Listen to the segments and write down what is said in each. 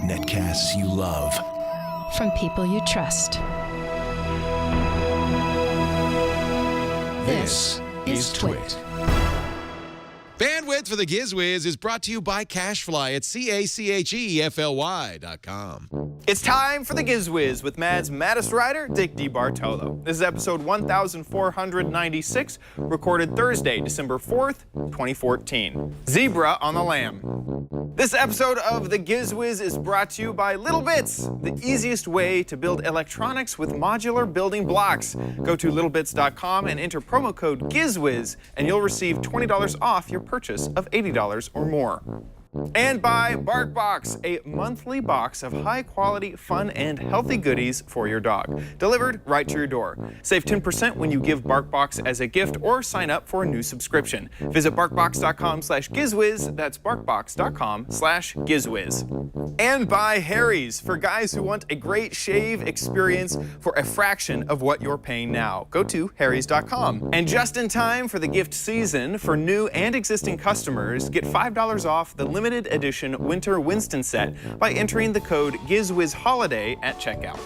Netcasts you love. From people you trust. This is Twit. Bandwidth for the Giz Wiz is brought to you by CashFly at CACHEFLY.com. It's time for the Giz Wiz with Mad's maddest writer, Dick DeBartolo. This is episode 1496, recorded Thursday, December 4th, 2014. Zebra on the Lamb. This episode of the Giz Wiz is brought to you by Little Bits, the easiest way to build electronics with modular building blocks. Go to littlebits.com and enter promo code GizWiz, and you'll receive $20 off your purchase of $80 or more. And by BarkBox, a monthly box of high-quality, fun, and healthy goodies for your dog, delivered right to your door. Save 10% when you give BarkBox as a gift or sign up for a new subscription. Visit barkbox.com/GizWiz. That's barkbox.com/GizWiz. And by Harry's, for guys who want a great shave experience for a fraction of what you're paying now. Go to harrys.com. And just in time for the gift season, for new and existing customers, get $5 off the limited edition Winter Winston set by entering the code GizWizHoliday at checkout.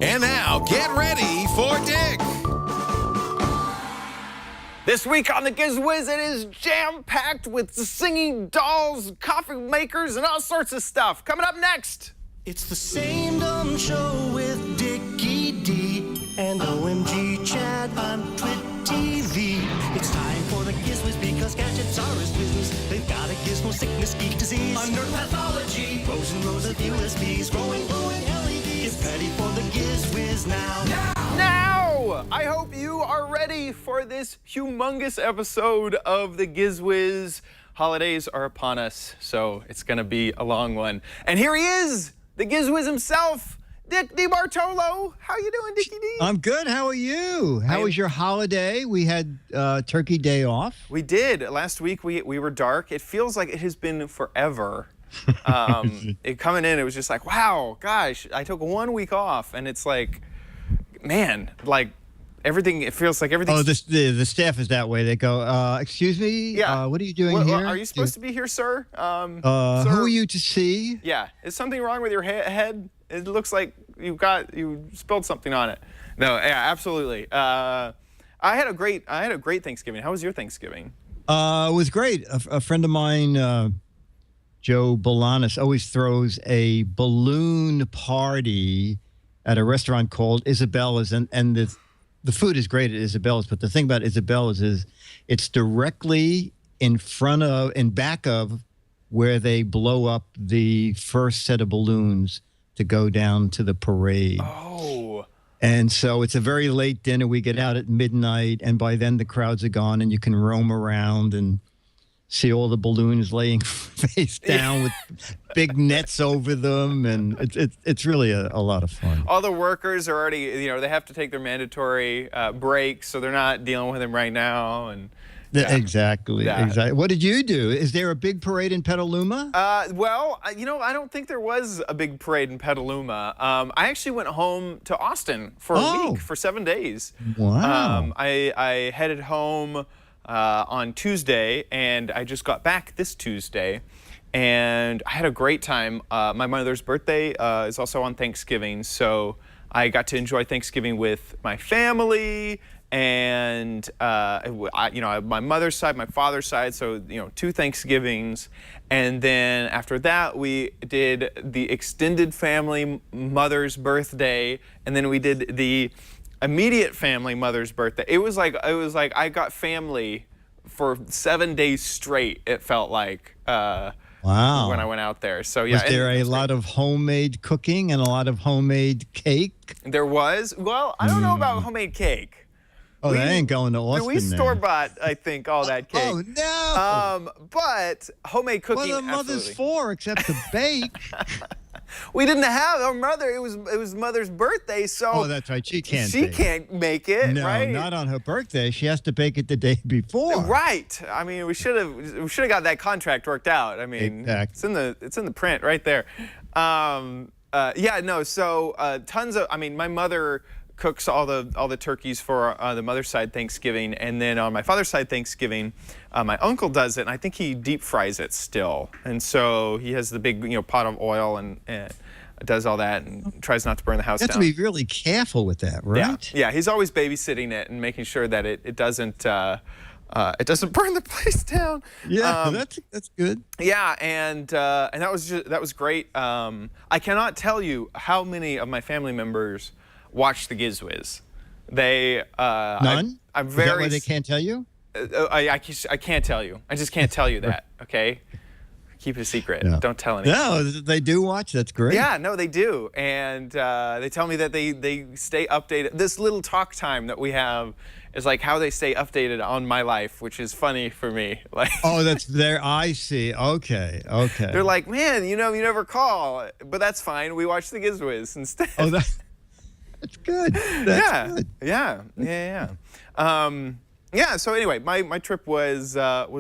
And now, get ready for Dick. This week on the Giz Wiz, it is jam-packed with singing dolls, coffee makers, and all sorts of stuff. Coming up next. It's the same dumb show with Dickie D and OMGchad on Twit TV. It's time for the Giz Wiz because gadgets are his business. They've got a gizmo sickness, geek disease, under pathology, rows and rows of USBs, growing LEDs. Get ready for the Giz Wiz now. Now! I hope you are ready for this humongous episode of the Giz Wiz. Holidays are upon us, so it's gonna be a long one. And here he is, the Giz Wiz himself, Dick DeBartolo. How you doing, Dickie D? I'm good. How are you? How was your holiday? We had Turkey Day off. We did. Last week we were dark. It feels like it has been forever. Coming in, it was just like, wow, gosh, I took 1 week off, and it's like, man, like everything. It feels like everything. Oh, the staff is that way. They go, excuse me. Yeah. What are you doing here? Are you supposed to be here, sir? Who are you to see? Yeah. Is something wrong with your head? It looks like you spilled something on it. No, yeah, absolutely. I had a great Thanksgiving. How was your Thanksgiving? It was great. A friend of mine, Joe Bolanis, always throws a balloon party at a restaurant called Isabella's, and the food is great at Isabella's. But the thing about Isabella's is it's directly in back of where they blow up the first set of balloons to go down to the parade. Oh. And so it's a very late dinner. We get out at midnight, and by then the crowds are gone, and you can roam around and see all the balloons laying face down with big nets over them, and it's really a lot of fun. All the workers are already, they have to take their mandatory breaks, so they're not dealing with them right now, and. Yeah. Exactly. What did you do? Is there a big parade in Petaluma? Well, I don't think there was a big parade in Petaluma. I actually went home to Austin for a week, for 7 days. Wow. I headed home on Tuesday, and I just got back this Tuesday, and I had a great time. My mother's birthday is also on Thanksgiving, so I got to enjoy Thanksgiving with my family. And my mother's side, my father's side, so 2 Thanksgivings, and then after that we did the extended family mother's birthday, and then we did the immediate family mother's birthday. It was like I got family for 7 days straight. It felt like. Wow. When I went out there. So yeah. Was there a lot of homemade cooking and a lot of homemade cake? There was. Well, I don't know about homemade cake. Oh, that ain't going to Austin. We store-bought, I think, all that cake. Oh, no. But homemade cooking, what are mothers for except to bake? We didn't have our mother. It was mother's birthday, so. Oh, that's right. She can't make it, no, right? No, not on her birthday. She has to bake it the day before. Right. I mean, we should have got that contract worked out. I mean, exactly. It's in the print right there. So tons of. I mean, my mother cooks all the turkeys for the mother's side Thanksgiving, and then on my father's side Thanksgiving, my uncle does it, and I think he deep fries it still. And so he has the big pot of oil and does all that and tries not to burn the house down. You have to be really careful with that, right? Yeah. He's always babysitting it and making sure that it doesn't burn the place down. Yeah, that's good. Yeah, and that was great. I cannot tell you how many of my family members watch the Giz Wiz. They none. I'm Is very. that why they can't tell you? I can't tell you. I just can't tell you that. Okay. Keep it a secret. No. Don't tell anyone. No, they do watch. That's great. Yeah, no, they do. And they tell me that they stay updated. This little talk time that we have is like how they stay updated on my life, which is funny for me. Like, oh, that's there. I see. Okay. They're like, man, you never call. But that's fine. We watch the Giz Wiz instead. Oh, that's good. That's good. Yeah. So anyway, my trip was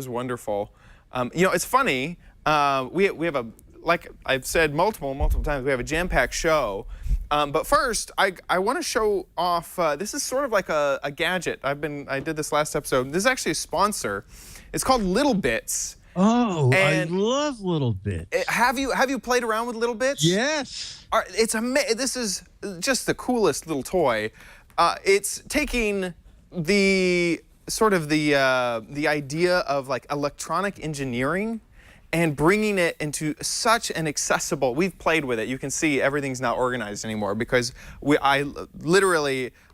wonderful. It's funny. We have like I've said multiple times, we have a jam-packed show. But first, I want to show off. This is sort of like a gadget. I did this last episode. This is actually a sponsor. It's called Little Bits. Oh, And I love Little Bits. Have you played around with Little Bits? Yes. This is just the coolest little toy. It's taking the sort of the idea of like electronic engineering and bringing it into such an accessible. We've played with it. You can see everything's not organized anymore because I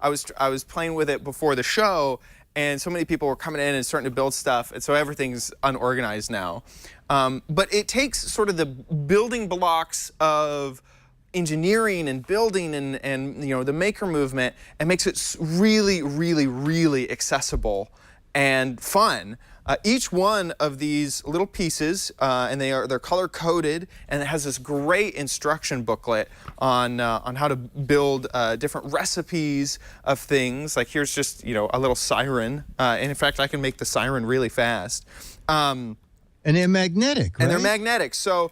was playing with it before the show, and so many people were coming in and starting to build stuff, and so everything's unorganized now. But it takes sort of the building blocks of engineering and building and the maker movement and makes it really, really, really accessible and fun. Each one of these little pieces, and they're color coded, and it has this great instruction booklet on how to build different recipes of things. Like here's just a little siren, and in fact I can make the siren really fast. And they're magnetic, right? And they're magnetic. So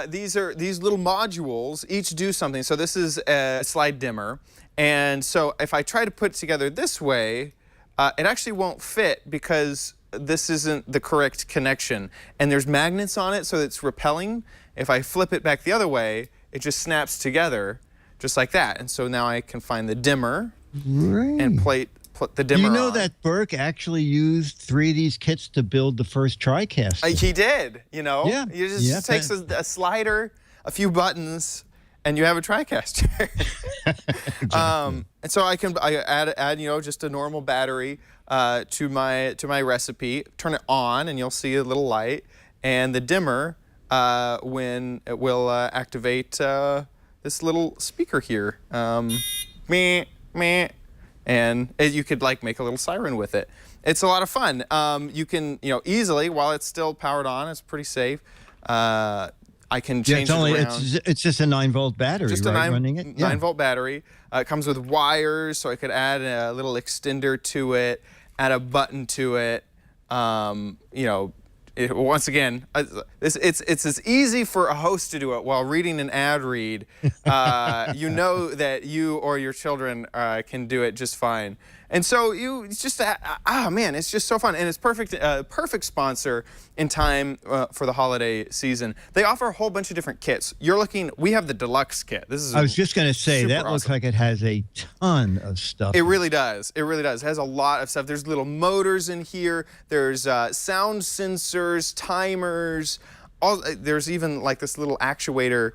these little modules each do something. So this is a slide dimmer, and so if I try to put it together this way, it actually won't fit because this isn't the correct connection. And there's magnets on it, so it's repelling. If I flip it back the other way, it just snaps together just like that. And so now I can find the dimmer and put the dimmer on. You know that Burke actually used 3 of these kits to build the first TriCaster. He did, Yeah. He just takes a slider, a few buttons, and you have a TriCaster. Exactly. And so I add just a normal battery to my recipe, turn it on, and you'll see a little light, and the dimmer when it will activate this little speaker here. Meh, meh. And you could like make a little siren with it. It's a lot of fun. You can easily, while it's still powered on, it's pretty safe. I can change it around. It's just a 9-volt battery, Just right? a running it? 9-volt battery. It comes with wires, so I could add a little extender to it, add a button to it. Once again, it's as easy for a host to do it while reading an ad read. You know that you or your children can do it just fine. And so it's just it's just so fun, and it's perfect sponsor in time for the holiday season. They offer a whole bunch of different kits. We have the deluxe kit. I was just going to say that awesome. looks like it has a ton of stuff. It really does. It really does. It has a lot of stuff. There's little motors in here. There's sound sensors, timers. There's even like this little actuator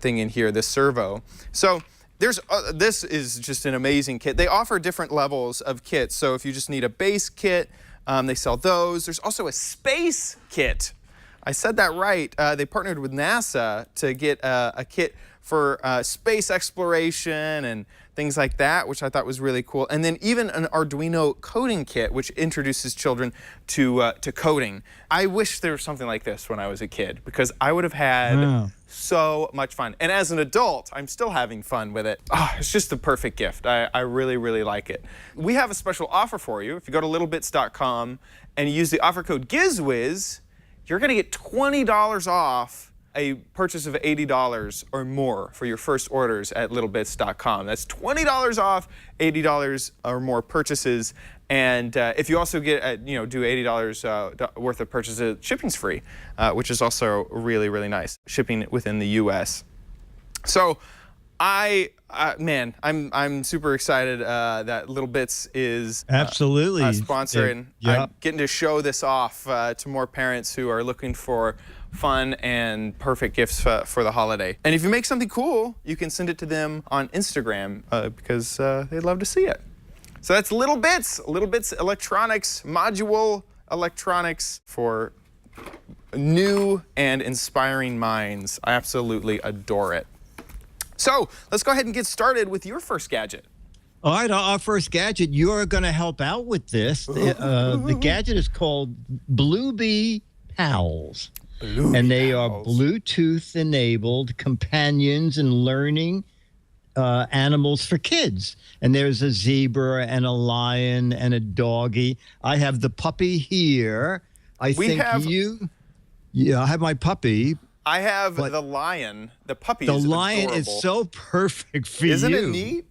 thing in here, this servo. So this is just an amazing kit. They offer different levels of kits. So if you just need a base kit, they sell those. There's also a space kit. I said that right. They partnered with NASA to get a kit for space exploration and things like that, which I thought was really cool. And then even an Arduino coding kit, which introduces children to coding. I wish there was something like this when I was a kid, because I would have had so much fun. And as an adult, I'm still having fun with it. It's just the perfect gift. I really, really like it. We have a special offer for you. If you go to littlebits.com and you use the offer code GizWiz, you're going to get $20 off a purchase of $80 or more for your first orders at littlebits.com. That's $20 off $80 or more purchases. And if you also get, do $80 worth of purchases, shipping's free, which is also really, really nice. Shipping within the U.S. So, I'm super excited that Little Bits is absolutely a sponsor, and yep. I'm getting to show this off to more parents who are looking for fun and perfect gifts for the holiday. And if you make something cool, you can send it to them on Instagram because they'd love to see it. So that's Little Bits Electronics, module electronics for new and inspiring minds. I absolutely adore it. So let's go ahead and get started with your first gadget. All right, our first gadget, you're going to help out with this. The gadget is called Bluebee Pals. And they are Bluetooth-enabled companions in learning animals for kids. And there's a zebra and a lion and a doggy. I have the puppy here. I have my puppy. I have the lion. The puppy the is lion adorable. is so perfect for Isn't you. it neat?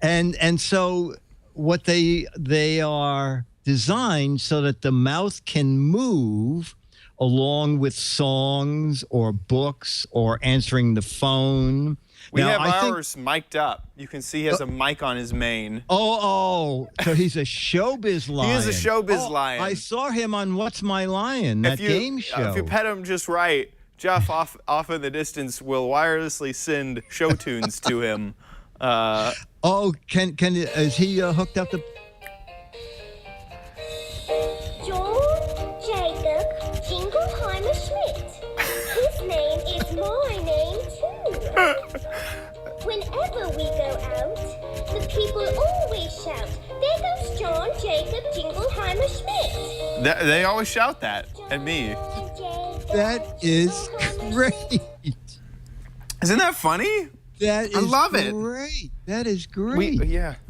And so what they are designed so that the mouth can move along with songs or books or answering the phone. We Now, have ours mic'd up. You can see he has a mic on his mane. So he's a showbiz lion. He is a showbiz lion. I saw him on What's My Lion, that game show. If you pet him just right, Jeff off in the distance will wirelessly send show tunes to him. Is he hooked up to? John Jacob Jingleheimer Schmidt. His name is my name too. Whenever we go out, the people always shout, "There goes John Jacob Jingleheimer Schmidt." They always shout that at me. That is great. Isn't that funny? I love it. Great. That is great.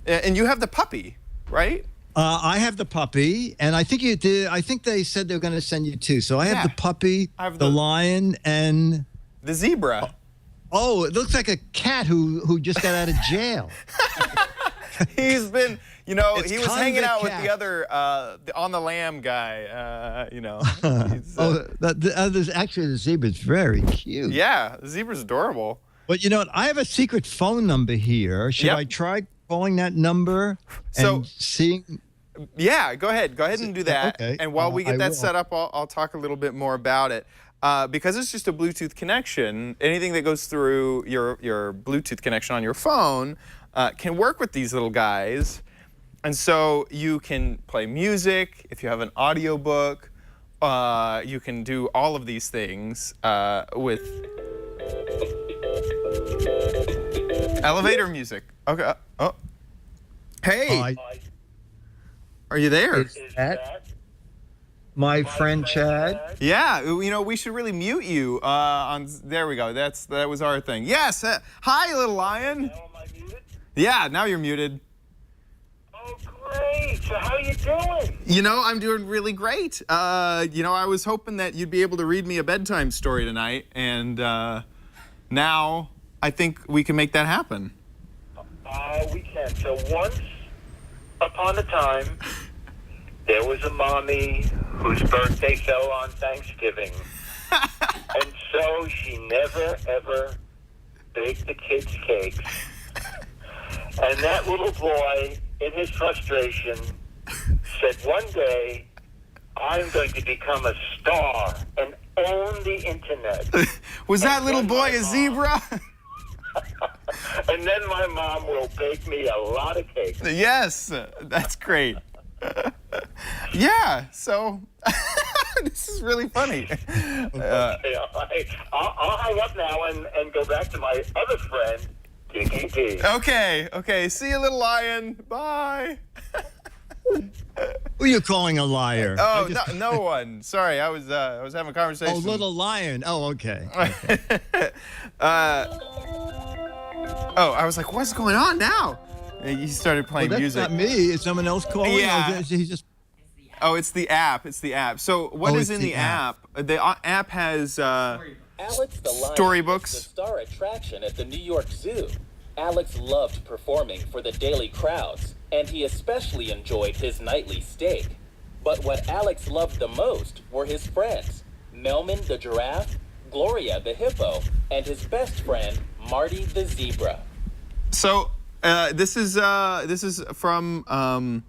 And you have the puppy, right? I have the puppy, and I think you did. I think they said they were going to send you two. So I have the puppy, the lion, and the zebra. Oh, it looks like a cat who just got out of jail. He's been, he was hanging out with cat. the other, the On the Lamb guy, Actually, the zebra's very cute. Yeah, the zebra's adorable. But you know what? I have a secret phone number here. Should I try calling that number and seeing? Yeah, go ahead and do that. Okay. And while we get that set up, I'll talk a little bit more about it. Because it's just a Bluetooth connection, anything that goes through your Bluetooth connection on your phone can work with these little guys. And so you can play music. If you have an audiobook, you can do all of these things with elevator music. Okay. Oh. Hey. Are you there? Is that my friend Chad? Yeah, we should really mute you. There we go. That was our thing. Yes. Hi, little lion. Now am I muted? Yeah, now you're muted. Oh, great. So how you doing? I'm doing really great. I was hoping that you'd be able to read me a bedtime story tonight, and now I think we can make that happen. We can. So once upon a time, there was a mommy whose birthday fell on Thanksgiving. And so she never, ever baked the kids' cakes. And that little boy, in his frustration, said, one day, I'm going to become a star and own the internet. Was that little boy a zebra? And then my mom will bake me a lot of cakes. Yes, that's great. Yeah, so this is really funny. I'll hang up now and go back to my other friend, Dickie D. Okay. See you, little lion. Bye. Who are you calling a liar? Oh, no one. Sorry, I was having a conversation. Oh, little lion. Oh, okay. I was like, what's going on now? He started playing that's music. Not me. Is someone else calling? Yeah. He's just. Oh, it's the app. So what is in the app? The app has Alex the lion Storybooks. was the star attraction at the New York Zoo. Alex loved performing for the daily crowds, and he especially enjoyed his nightly steak. But what Alex loved the most were his friends, Melman the giraffe, Gloria the hippo, and his best friend, Marty the zebra. So this is from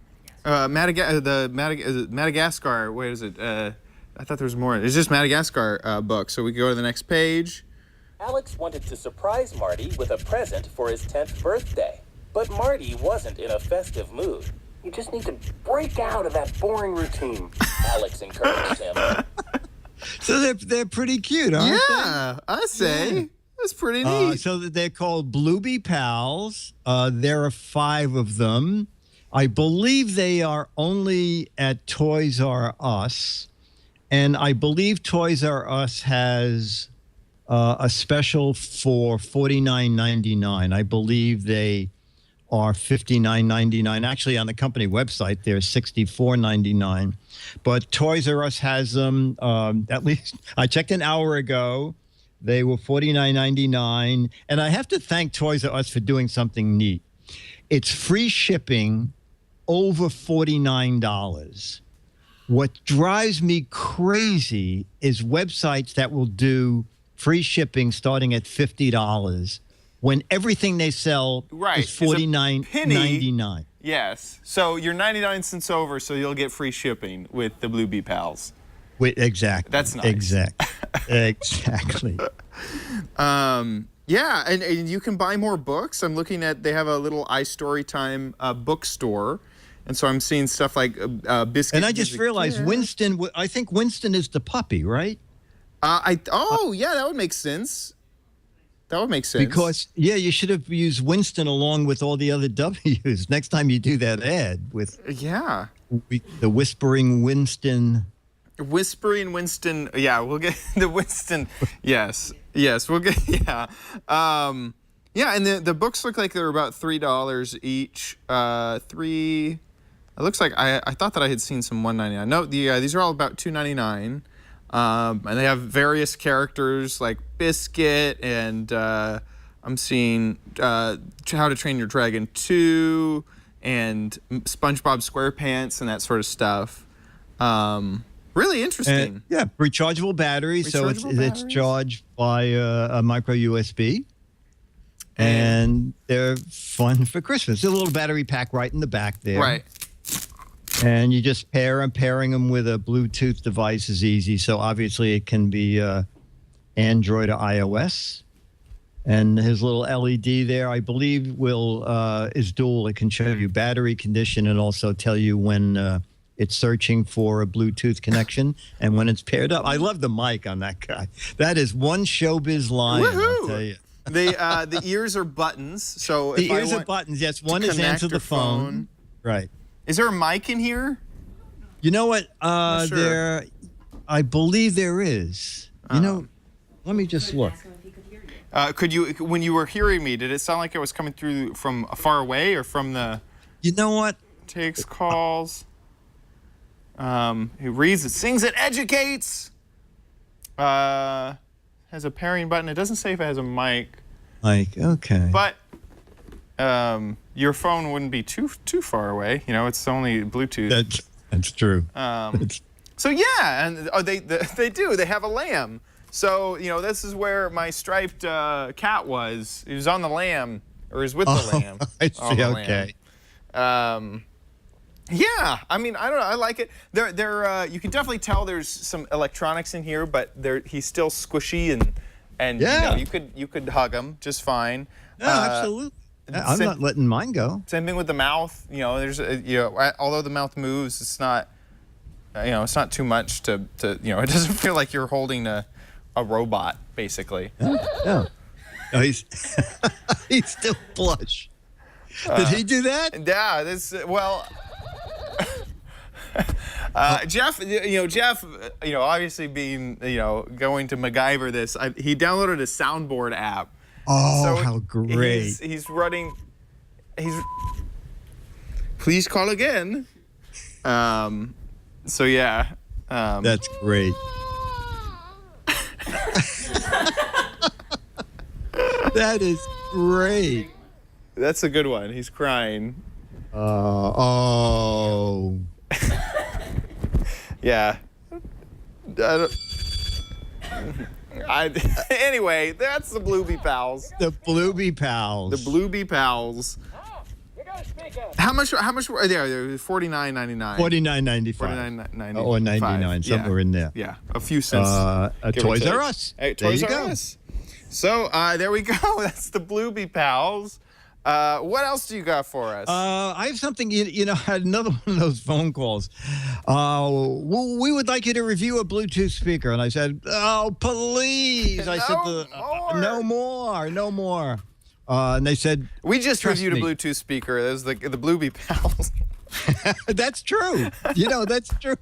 Madagascar. Where is it? I thought there was more. It's just Madagascar book. So we can go to the next page. Alex wanted to surprise Marty with a present for his 10th birthday. But Marty wasn't in a festive mood. You just need to break out of that boring routine, Alex encouraged him. So they're pretty cute, aren't they? Yeah, I say. That's pretty neat. So they're called Bluebee Pals. There are 5 of them. I believe they are only at Toys R Us. And I believe Toys R Us has a special for $49.99. I believe they are $59.99. Actually, on the company website, they're $64.99. But Toys R Us has them. At least I checked an hour ago. They were $49.99. And I have to thank Toys R Us for doing something neat. It's free shipping over $49. What drives me crazy is websites that will do free shipping starting at $50 when everything they sell is $49.99. Yes. So you're 99 cents over, so you'll get free shipping with the Bluebee Pals. Exactly. That's nice. Exactly. Yeah, and you can buy more books. I'm looking at, they have a little iStorytime bookstore. And so I'm seeing stuff like Biscuit. And I just realized Winston, I think Winston is the puppy, right? Yeah, that would make sense. That would make sense. Because, you should have used Winston along with all the other W's next time you do that ad with the Whispering Winston. Whispering Winston. Yeah, we'll get the Winston. Yes, we'll get, yeah. Yeah, and the books look like they're about $3 each. It looks like I thought that I had seen some $1.99. No, these are all about $2.99. And they have various characters like Biscuit, and I'm seeing How to Train Your Dragon 2 and SpongeBob SquarePants and that sort of stuff. Really interesting. Rechargeable batteries. So it's charged by a micro USB. And they're fun for Christmas. There's a little battery pack right in the back there. Right. And you just pairing them with a Bluetooth device is easy. So obviously it can be Android or iOS. And his little LED there, I believe, is dual. It can show you battery condition and also tell you when it's searching for a Bluetooth connection and when it's paired up. I love the mic on that guy. That is one showbiz line, I'll tell you. The ears are buttons. So the ears are buttons. Yes, one is answer the phone. Right. Is there a mic in here? You know what? Sure. I believe there is. Let me just look. Could you, when you were hearing me, did it sound like it was coming through from far away or from the? You know what? Takes calls. He reads it, sings it, educates. Has a pairing button. It doesn't say if it has a mic. Okay. But your phone wouldn't be too far away. It's only Bluetooth. That's true. So yeah, and they do. They have a lamb. So this is where my striped cat was. He was on the lamb, or is with the lamb. I see. Okay. Yeah, I mean, I don't know. I like it. You can definitely tell there's some electronics in here, but he's still squishy and you could hug him just fine. No, absolutely. I'm not letting mine go. Same thing with the mouth. There's although the mouth moves, it's not it's not too much to it doesn't feel like you're holding a robot basically. No, he's he's still blush. Did he do that? Yeah, Jeff, obviously being, going to MacGyver this, he downloaded a soundboard app. Oh, so how great. He's running, please call again. That's great. That is great. That's a good one. He's crying. Oh. Yeah. Anyway, that's the Bluebee Pals. The Bluebee Pals. The Bluebee Pals. How much were they? $49.99. $49.95. Or 99, somewhere in there. Yeah, a few cents. Toys R Us. Hey, There Toys you R go. Us. So there we go. That's the Bluebee Pals. What else do you got for us? I have something, I had another one of those phone calls. We would like you to review a Bluetooth speaker. And I said, oh, please. I said, no more. And they said, we just trust reviewed me. a Bluetooth speaker. That was the Bluebee Pals. That's true. That's true.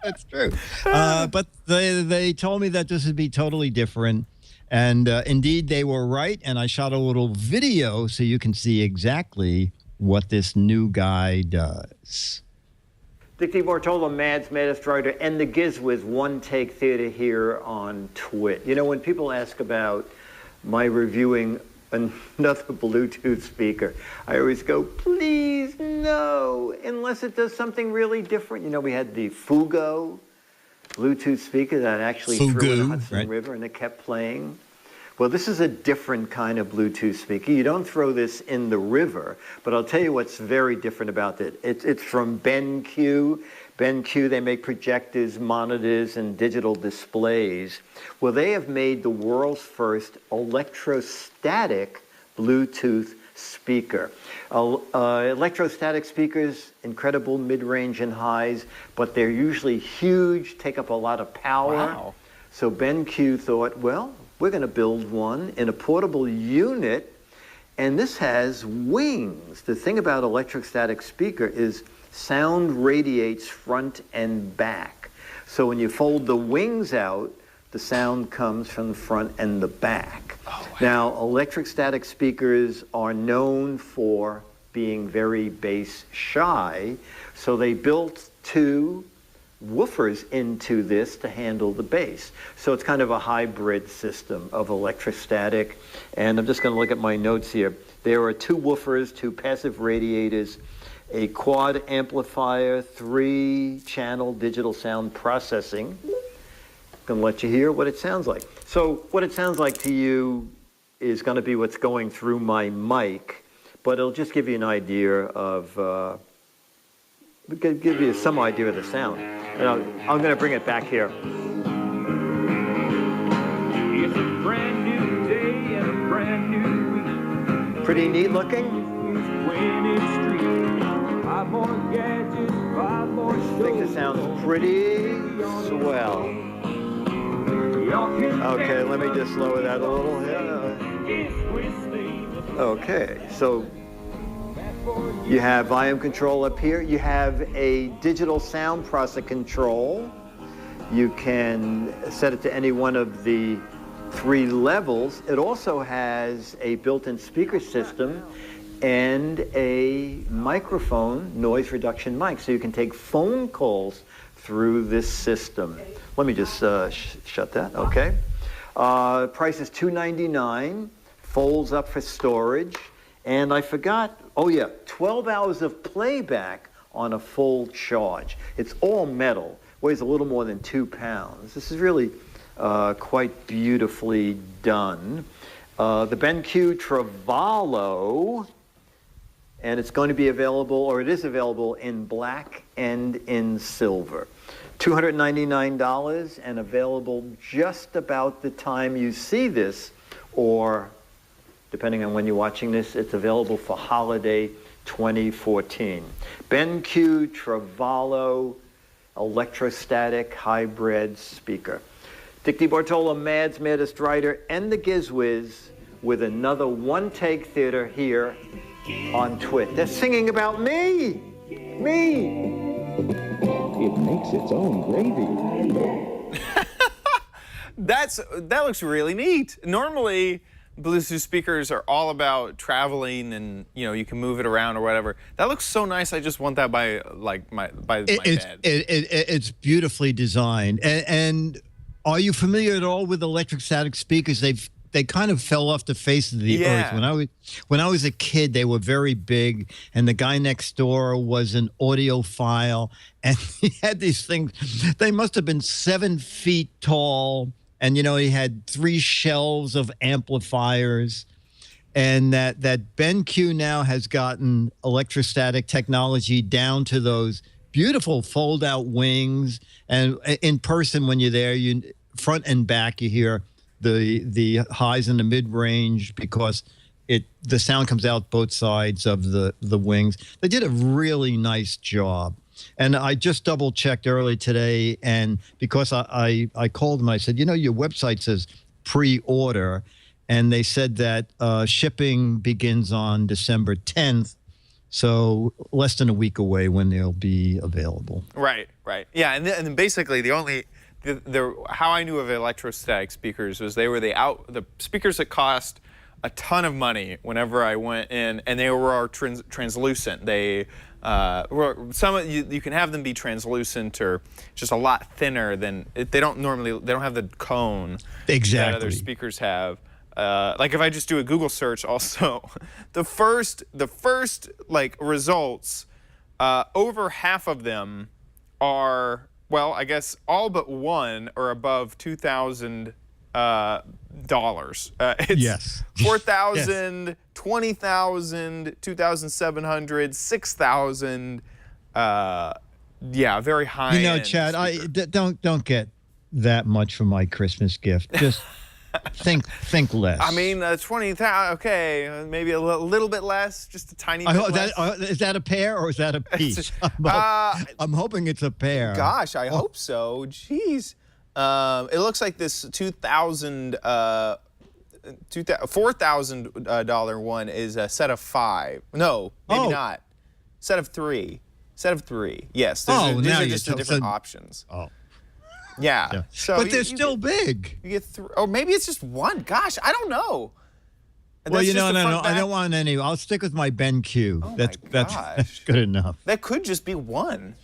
That's true. But they told me that this would be totally different. And indeed, they were right. And I shot a little video so you can see exactly what this new guy does. Dick DeBartolo, Mads Writer, and the Giz Wiz One Take Theater here on Twit. When people ask about my reviewing another Bluetooth speaker, I always go, please, no, unless it does something really different. We had the Fugo Bluetooth speaker that actually threw in the Hudson River and it kept playing. Well, this is a different kind of Bluetooth speaker. You don't throw this in the river, but I'll tell you what's very different about it. It's from BenQ. BenQ, they make projectors, monitors, and digital displays. Well, they have made the world's first electrostatic Bluetooth speaker. Electrostatic speakers, incredible mid-range and highs, but they're usually huge, take up a lot of power. Wow. So BenQ thought, well, we're going to build one in a portable unit, and this has wings. The thing about electrostatic speaker is sound radiates front and back. So when you fold the wings out, the sound comes from the front and the back. Oh, wow. Now, electrostatic speakers are known for being very bass shy, so they built two woofers into this to handle the bass. So it's kind of a hybrid system of electrostatic. And I'm just going to look at my notes here. There are two woofers, two passive radiators, a quad amplifier, 3-channel digital sound processing. I'm going to let you hear what it sounds like. So what it sounds like to you is going to be what's going through my mic, but it'll just give you an idea of, give you some idea of the sound. And I'm going to bring it back here. It's a brand new day and a brand new week. Pretty neat looking. I think it sounds pretty swell. Okay, let me just lower that a little here. Okay, so you have volume control up here. You have a digital sound processor control. You can set it to any one of the 3 levels. It also has a built-in speaker system and a microphone noise reduction mic, so you can take phone calls through this system. Let me just shut that, okay. Price is $299, folds up for storage, and I forgot, oh yeah, 12 hours of playback on a full charge. It's all metal, weighs a little more than 2 pounds. This is really quite beautifully done. The BenQ treVolo, and it's going to be available, or it is available in black and in silver. $299 and available just about the time you see this, or depending on when you're watching this, it's available for holiday 2014. BenQ treVolo electrostatic hybrid speaker. Dick DeBartolo, Mads Writer, and the Giz Wiz with another One Take Theater here on Twit. They're singing about me! Me! It makes its own gravy. That looks really neat. Normally, Bluetooth speakers are all about traveling and, you can move it around or whatever. That looks so nice. I just want that by my bed. It's beautifully designed. And Are you familiar at all with electrostatic speakers? They kind of fell off the face of the earth. When I was a kid, they were very big, and the guy next door was an audiophile, and he had these things. They must have been 7 feet tall, and he had 3 shelves of amplifiers. And that BenQ now has gotten electrostatic technology down to those beautiful fold-out wings, and in person when you're there, front and back, you hear the highs and the mid-range because the sound comes out both sides of the wings. They did a really nice job. And I just double-checked early today, and because I called them, I said, your website says pre-order, and they said that shipping begins on December 10th, so less than a week away when they'll be available. Right. Yeah, and then basically how I knew of electrostatic speakers was they were the speakers that cost a ton of money whenever I went in, and they were translucent. They you can have them be translucent or just a lot thinner than they don't have the cone that other speakers have. Like if I just do a Google search, also the first results, over half of them are, well, I guess all but one are above $2,000. It's yes. 4,000, yes. 20,000, 2,700, 6,000. Yeah, very high. Chad, don't get that much for my Christmas gift. Just think less. I mean, 20,000. Okay, maybe a little bit less, just a tiny bit less. Is that a pear or is that a piece? I'm hoping it's a pear. Gosh, I hope so. Jeez. It looks like this $4,000 one is a set of 5. No, maybe not. Set of 3. Set of 3. Yes. These are just the different options. Oh. Yeah. So but they're still big. You get or maybe it's just one. Gosh, I don't know. Well, no. I don't want any. I'll stick with my BenQ. Oh that's good enough. That could just be one.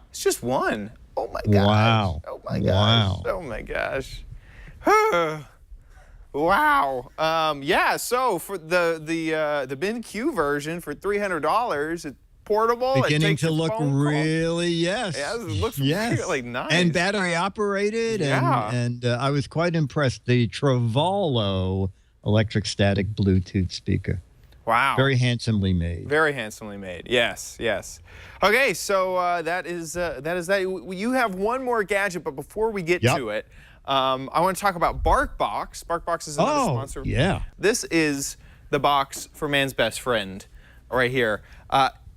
It's just one. Oh my gosh. Wow. Oh my gosh. Wow. Oh my gosh. Wow. Yeah. So for the BenQ version for $300, it's portable. Beginning to look really Yeah, it looks really nice. And battery operated. Yeah. And I was quite impressed. The treVolo electrostatic Bluetooth speaker. Wow. Very handsomely made. Very handsomely made. Yes. Okay, so that is that. You have one more gadget, but before we get to it, I want to talk about BarkBox. BarkBox is another sponsor. Yeah. This is the box for man's best friend, right here.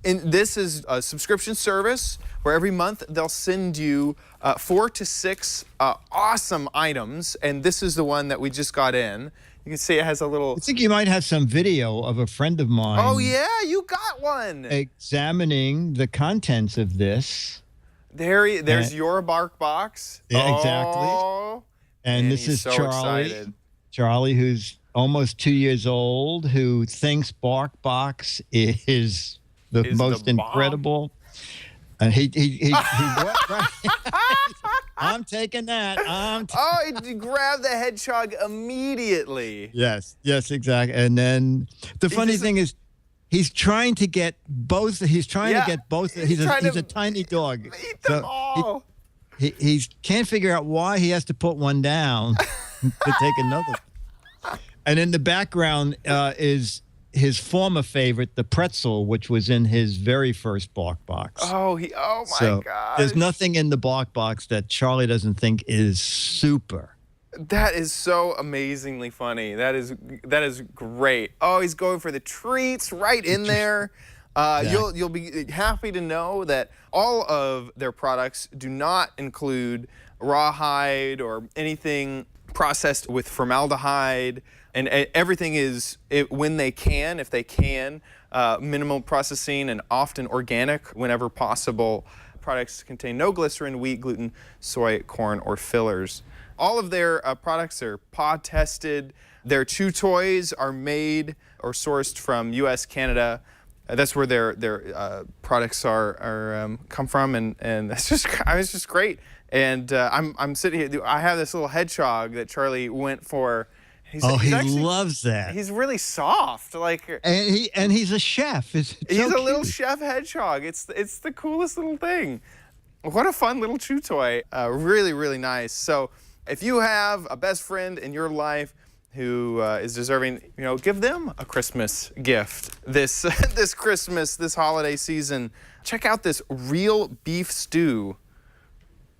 And this is a subscription service where every month they'll send you 4 to 6 awesome items, and this is the one that we just got in. You can see it has a little... I think you might have some video of a friend of mine. Oh, yeah, you got one. Examining the contents of this. There's your BarkBox. Yeah, exactly. Oh, and this is so Charlie. excited. Charlie, who's almost 2 years old, who thinks BarkBox is the most incredible. And he I'm taking that. He grabbed the hedgehog immediately. Yes, exactly. And then the funny thing is, he's trying to get both. He's trying to get both. He's a tiny dog. Eat them all. He can't figure out why he has to put one down to take another. And in the background is his former favorite, the pretzel, which was in his very first BarkBox. Oh my gosh. There's nothing in the BarkBox that Charlie doesn't think is super. That is so amazingly funny. That is great. Oh, he's going for the treats right in there. You'll be happy to know that all of their products do not include rawhide or anything processed with formaldehyde. And everything is, when they can, if they can, minimal processing and often organic whenever possible. Products contain no glycerin, wheat, gluten, soy, corn, or fillers. All of their products are pod tested. Their chew toys are made or sourced from U.S., Canada, That's where their products are come from, and that's just it's just great. And I'm sitting here. I have this little hedgehog that Charlie went for. He's actually, loves that. He's really soft, and he's a chef. He's a little chef hedgehog. It's the coolest little thing. What a fun little chew toy. Really, really nice. So if you have a best friend in your life who is deserving, give them a Christmas gift this this Christmas, this holiday season. Check out this real beef stew.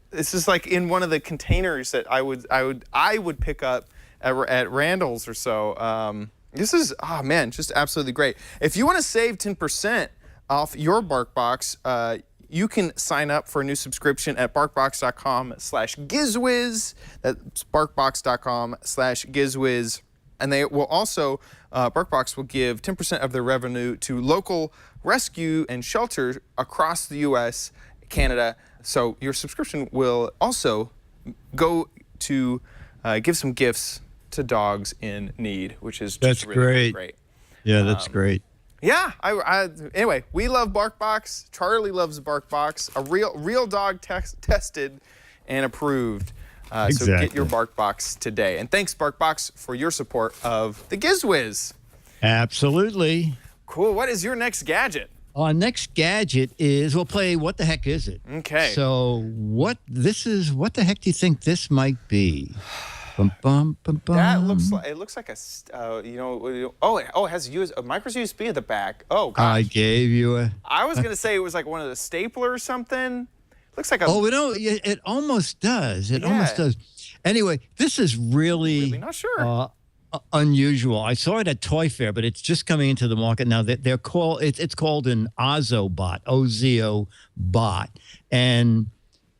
This is like in one of the containers that I would pick up at Randall's or so. This is, oh man, just absolutely great. If you want to save 10% off your BarkBox, you can sign up for a new subscription at barkbox.com/Giz Wiz. That's barkbox.com/Giz Wiz. And they will also, BarkBox will give 10% of their revenue to local rescue and shelters across the U.S., Canada. So your subscription will also go to give some gifts to dogs in need, which is just really great. Yeah, that's great. Yeah, anyway, we love BarkBox. Charlie loves BarkBox. A real dog tested and approved. Exactly. So get your BarkBox today. And thanks, BarkBox, for your support of the Giz Wiz. Absolutely. Cool. What is your next gadget? Our next gadget is, we'll play What the Heck Is It? Okay. So what the heck do you think this might be? Bum, bum, bum, bum. That looks like a, it has a micro USB at the back. Oh, gosh. I gave you a... I was going to say it was like one of the stapler or something. Looks like a... Oh, it almost does. It almost does. Anyway, this is really not sure. Unusual. I saw it at Toy Fair, but it's just coming into the market now. They're called, it's called an Ozobot, O-Z-O-Bot. And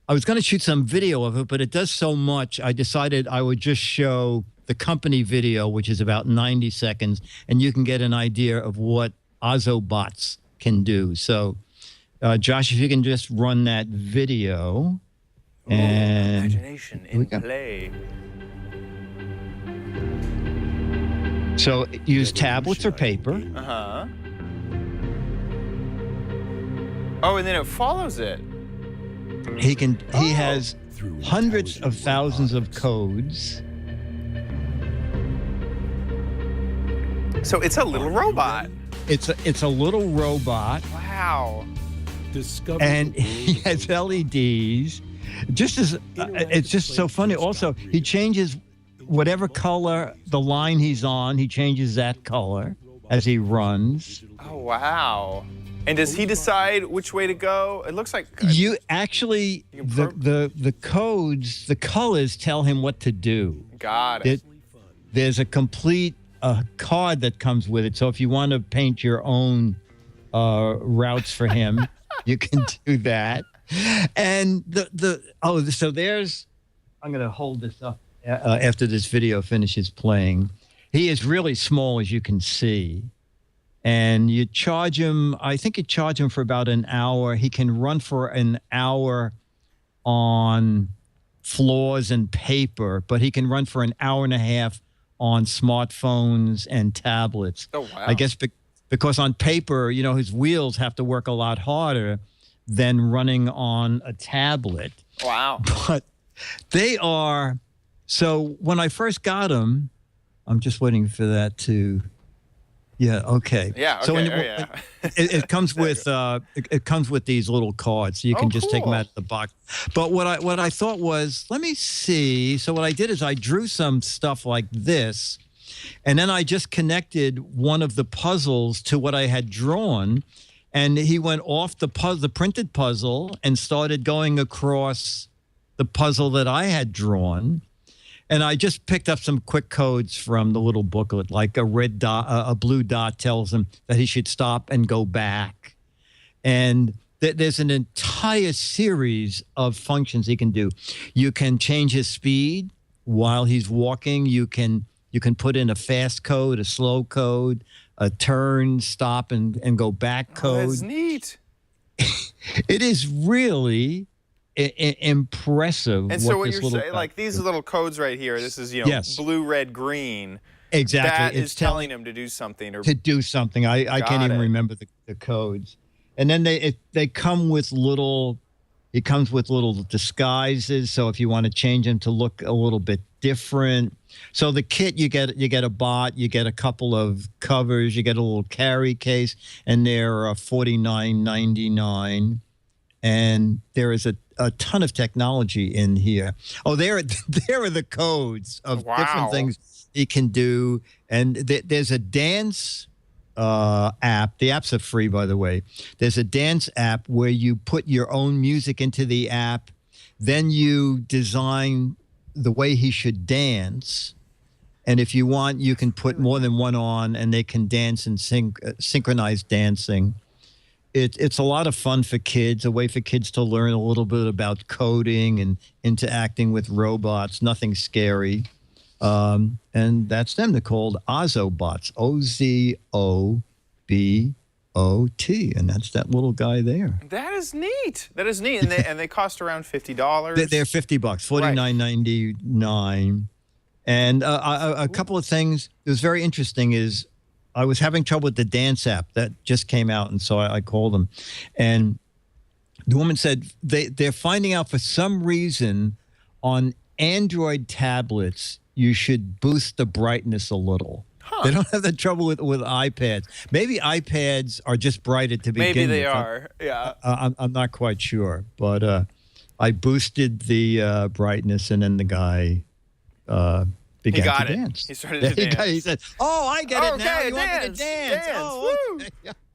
I was going to shoot some video of it, but it does so much, I decided I would just show the company video, which is about 90 seconds, and you can get an idea of what Ozobots can do. So, Josh, if you can just run that video. And imagination in play. So use tablets or paper. Uh-huh. Oh, and then it follows it. He has hundreds of thousands of codes. So it's a little robot. It's a little robot. Wow. And he has LEDs. It's just so funny. Also, he changes whatever color the line he's on, he changes that color as he runs. Oh, wow. And does he decide which way to go? It looks like... You actually, the codes, the colors tell him what to do. Got it. There's a complete card that comes with it. So if you want to paint your own routes for him, you can do that. And so there's... I'm going to hold this up after this video finishes playing. He is really small, as you can see. And you charge him, I think you charge him for about an hour. He can run for an hour on floors and paper, but he can run for an hour and a half on smartphones and tablets. Oh, wow. I guess because on paper, his wheels have to work a lot harder than running on a tablet. Wow. But they are, so when I first got them, I'm just waiting for that to... Yeah. Okay. Yeah. Okay. So yeah. it comes with it comes with these little cards, so you can just take them out of the box. But what I thought was, let me see. So what I did is I drew some stuff like this, and then I just connected one of the puzzles to what I had drawn, and he went off the printed puzzle, and started going across the puzzle that I had drawn. And I just picked up some quick codes from the little booklet, like a red dot, a blue dot tells him that he should stop and go back. And there's an entire series of functions he can do. You can change his speed while he's walking. You can put in a fast code, a slow code, a turn, stop, and go back code. Oh, that's neat. It is really... impressive. And so what you're saying, like these little codes right here, this is, yes. blue, red, green. Exactly. that It's is telling him to do something. Or to do something. I can't even remember the codes. And then they come with little. It comes with little disguises. So if you want to change them to look a little bit different. So the kit, you get a bot, you get a couple of covers, you get a little carry case, and they're $49.99. And there is a ton of technology in here. Oh, there are the codes of different things you can do. And there's a dance app. The apps are free, by the way. There's a dance app where you put your own music into the app. Then you design the way he should dance. And if you want, you can put more than one on, and they can dance and synchronize dancing. It's a lot of fun for kids, a way for kids to learn a little bit about coding and interacting with robots. Nothing scary. And that's them. They're called Ozobots. OZOBOT. And that's that little guy there. That is neat. That is neat. And they cost around $50. They're $50, $49.99. And a couple of things that was very interesting is I was having trouble with the dance app that just came out, and so I called them. And the woman said they're finding out for some reason on Android tablets you should boost the brightness a little. Huh. They don't have that trouble with iPads. Maybe iPads are just brighter to begin with. Maybe they are, yeah. I'm not quite sure. But I boosted the brightness, and then the guy began to dance. He started to dance. He said, "Oh, I get it now. You dance, want me to dance? Oh, okay."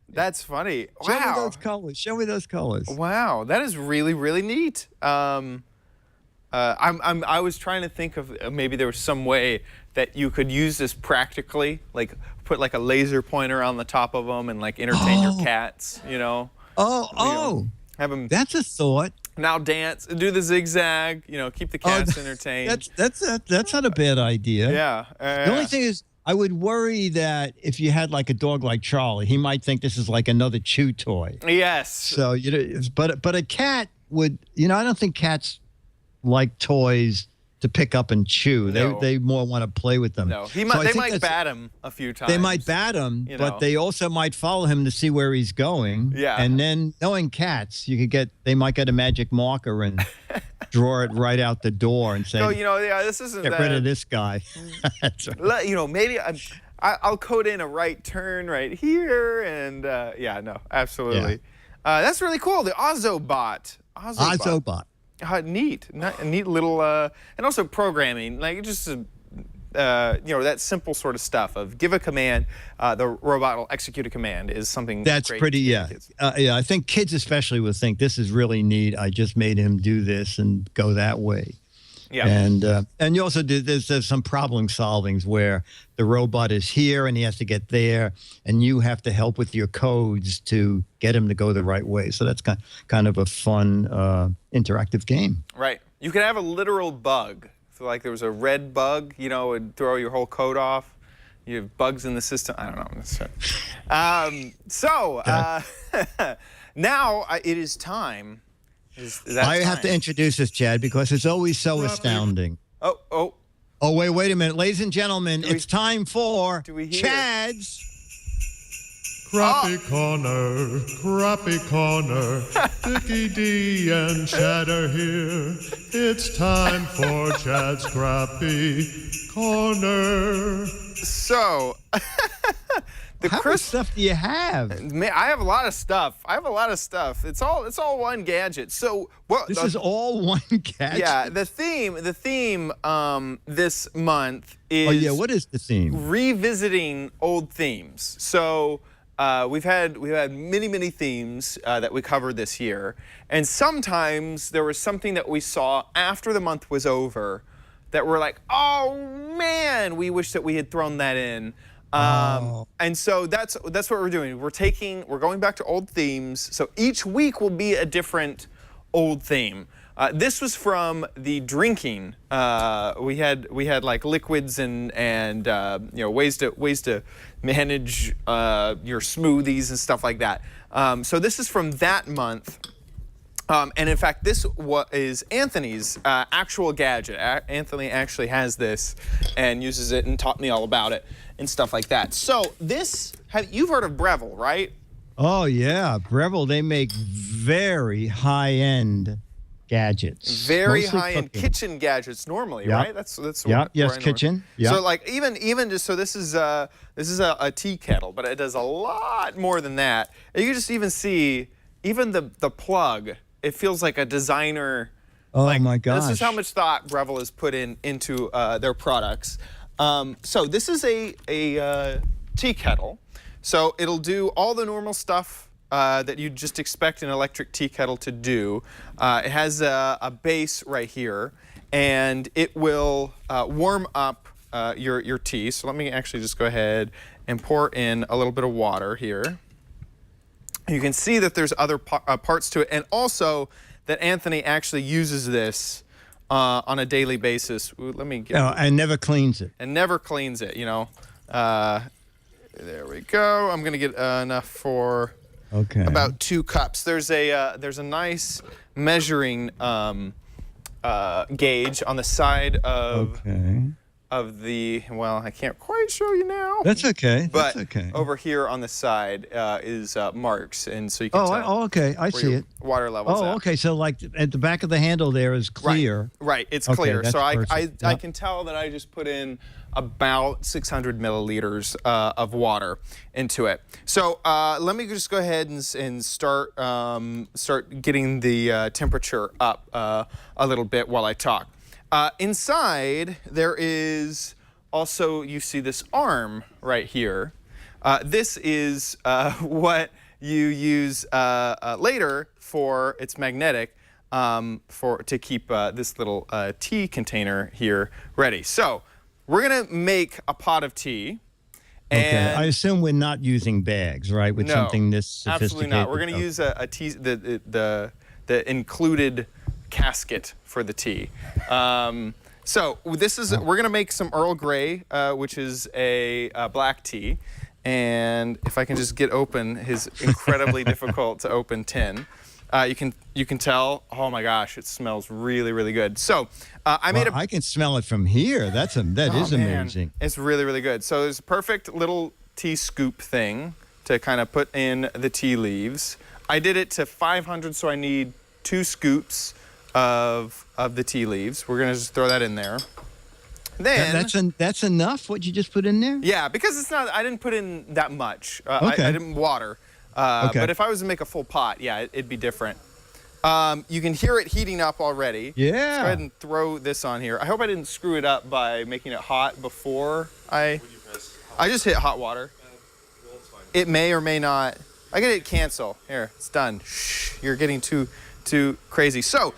That's funny. Wow. Show me those colors. Show me those colors. Wow, that is really, really neat. I was trying to think of maybe there was some way that you could use this practically, like put like a laser pointer on the top of them and like entertain your cats, you know. Have them. That's a thought. Now dance, do the zigzag, you know, keep the cats entertained. That's not a bad idea. Yeah. The only thing is, I would worry that if you had like a dog like Charlie, he might think this is like another chew toy. Yes. So but a cat would, I don't think cats like toys to pick up and chew. No. They more want to play with them. No, they might bat him a few times. They might bat him, but they also might follow him to see where he's going. Yeah. And then knowing cats, they might get a magic marker and draw it right out the door and say, this isn't get rid of this guy. That's right. Maybe I'll code in a right turn right here, and absolutely. Yeah. That's really cool. The Ozobot. Ozobot. Neat little, and also programming, like just, that simple sort of stuff of give a command, the robot will execute a command is something that's great pretty, to kids. I think kids especially would think this is really neat. I just made him do this and go that way. Yeah. And you also there's some problem solvings where the robot is here and he has to get there, and you have to help with your codes to get him to go the right way. So that's kind of a fun interactive game. Right. You can have a literal bug. So like there was a red bug, would throw your whole code off. You have bugs in the system. I don't know. Now it is time. I have to introduce this, Chad, because it's always so astounding. Oh, wait a minute. Ladies and gentlemen, it's time for Chad's Crappie Corner, Dickie D and Chad are here. It's time for Chad's Crappie Corner. So, how much stuff do you have? Man, I have a lot of stuff. It's all one gadget. So this is all one gadget. Yeah, the theme this month is what is the theme? Revisiting old themes. So we've had many themes that we covered this year, and sometimes there was something that we saw after the month was over that we're like, oh man, we wish that we had thrown that in. And so that's what we're doing. We're going back to old themes. So each week will be a different old theme. This was from the drinking. We had like liquids and ways to manage your smoothies and stuff like that. So this is from that month. And in fact, this is Anthony's actual gadget. Anthony actually has this and uses it and taught me all about it and stuff like that. So this, you've heard of Breville, right? Oh, yeah. Breville, they make very high-end gadgets. Very Mostly high-end cooking. kitchen gadgets normally, right? That's Yeah, yes, where I kitchen. Yeah. So like even just so this is a tea kettle, but it does a lot more than that. And you can just even see even the plug. It feels like a designer. Oh my gosh. This is how much thought Breville has put into their products. So this is a tea kettle. So it'll do all the normal stuff that you'd just expect an electric tea kettle to do. It has a base right here, and it will warm up your tea. So let me actually just go ahead and pour in a little bit of water here. You can see that there's other parts to it, and also that Anthony actually uses this on a daily basis. Ooh, let me get. And never cleans it. And never cleans it, you know. There we go. I'm gonna get enough for about 2 cups. There's a nice measuring gauge on the side of the, well, I can't quite show you now. That's okay. But That's okay. over here on the side is marks, and so you can tell. Okay. I see your it. Water levels. Oh, at. okay. So like at the back of the handle there is clear. Right. It's Okay, clear. that's So I perfect. can tell that I just put in about 600 milliliters of water into it. So let me just go ahead and start getting the temperature up a little bit while I talk. Inside, there is also, you see this arm right here. This is what you use later for, it's magnetic, to keep this little tea container here ready. So we're gonna make a pot of tea. Okay. And I assume we're not using bags, right? With something this sophisticated. Absolutely not. We're gonna use a tea, the included casket for the tea. So this is, we're gonna make some Earl Grey, which is a black tea. And if I can just get open his incredibly difficult to open tin, you can tell, oh my gosh, it smells really, really good. So I can smell it from here. That is amazing. It's really, really good. So there's a perfect little tea scoop thing to kind of put in the tea leaves. I did it to 500, so I need 2 scoops of the tea leaves. We're gonna just throw that in there. Then that's enough. What you just put in there? Yeah, because it's not. I didn't put in that much. Okay. I didn't water. But if I was to make a full pot, yeah, it'd be different. You can hear it heating up already. Yeah. Let's go ahead and throw this on here. I hope I didn't screw it up by making it hot before I just hit hot water. It may or may not. I gotta hit cancel. Here, it's done. Shh, you're getting too crazy. So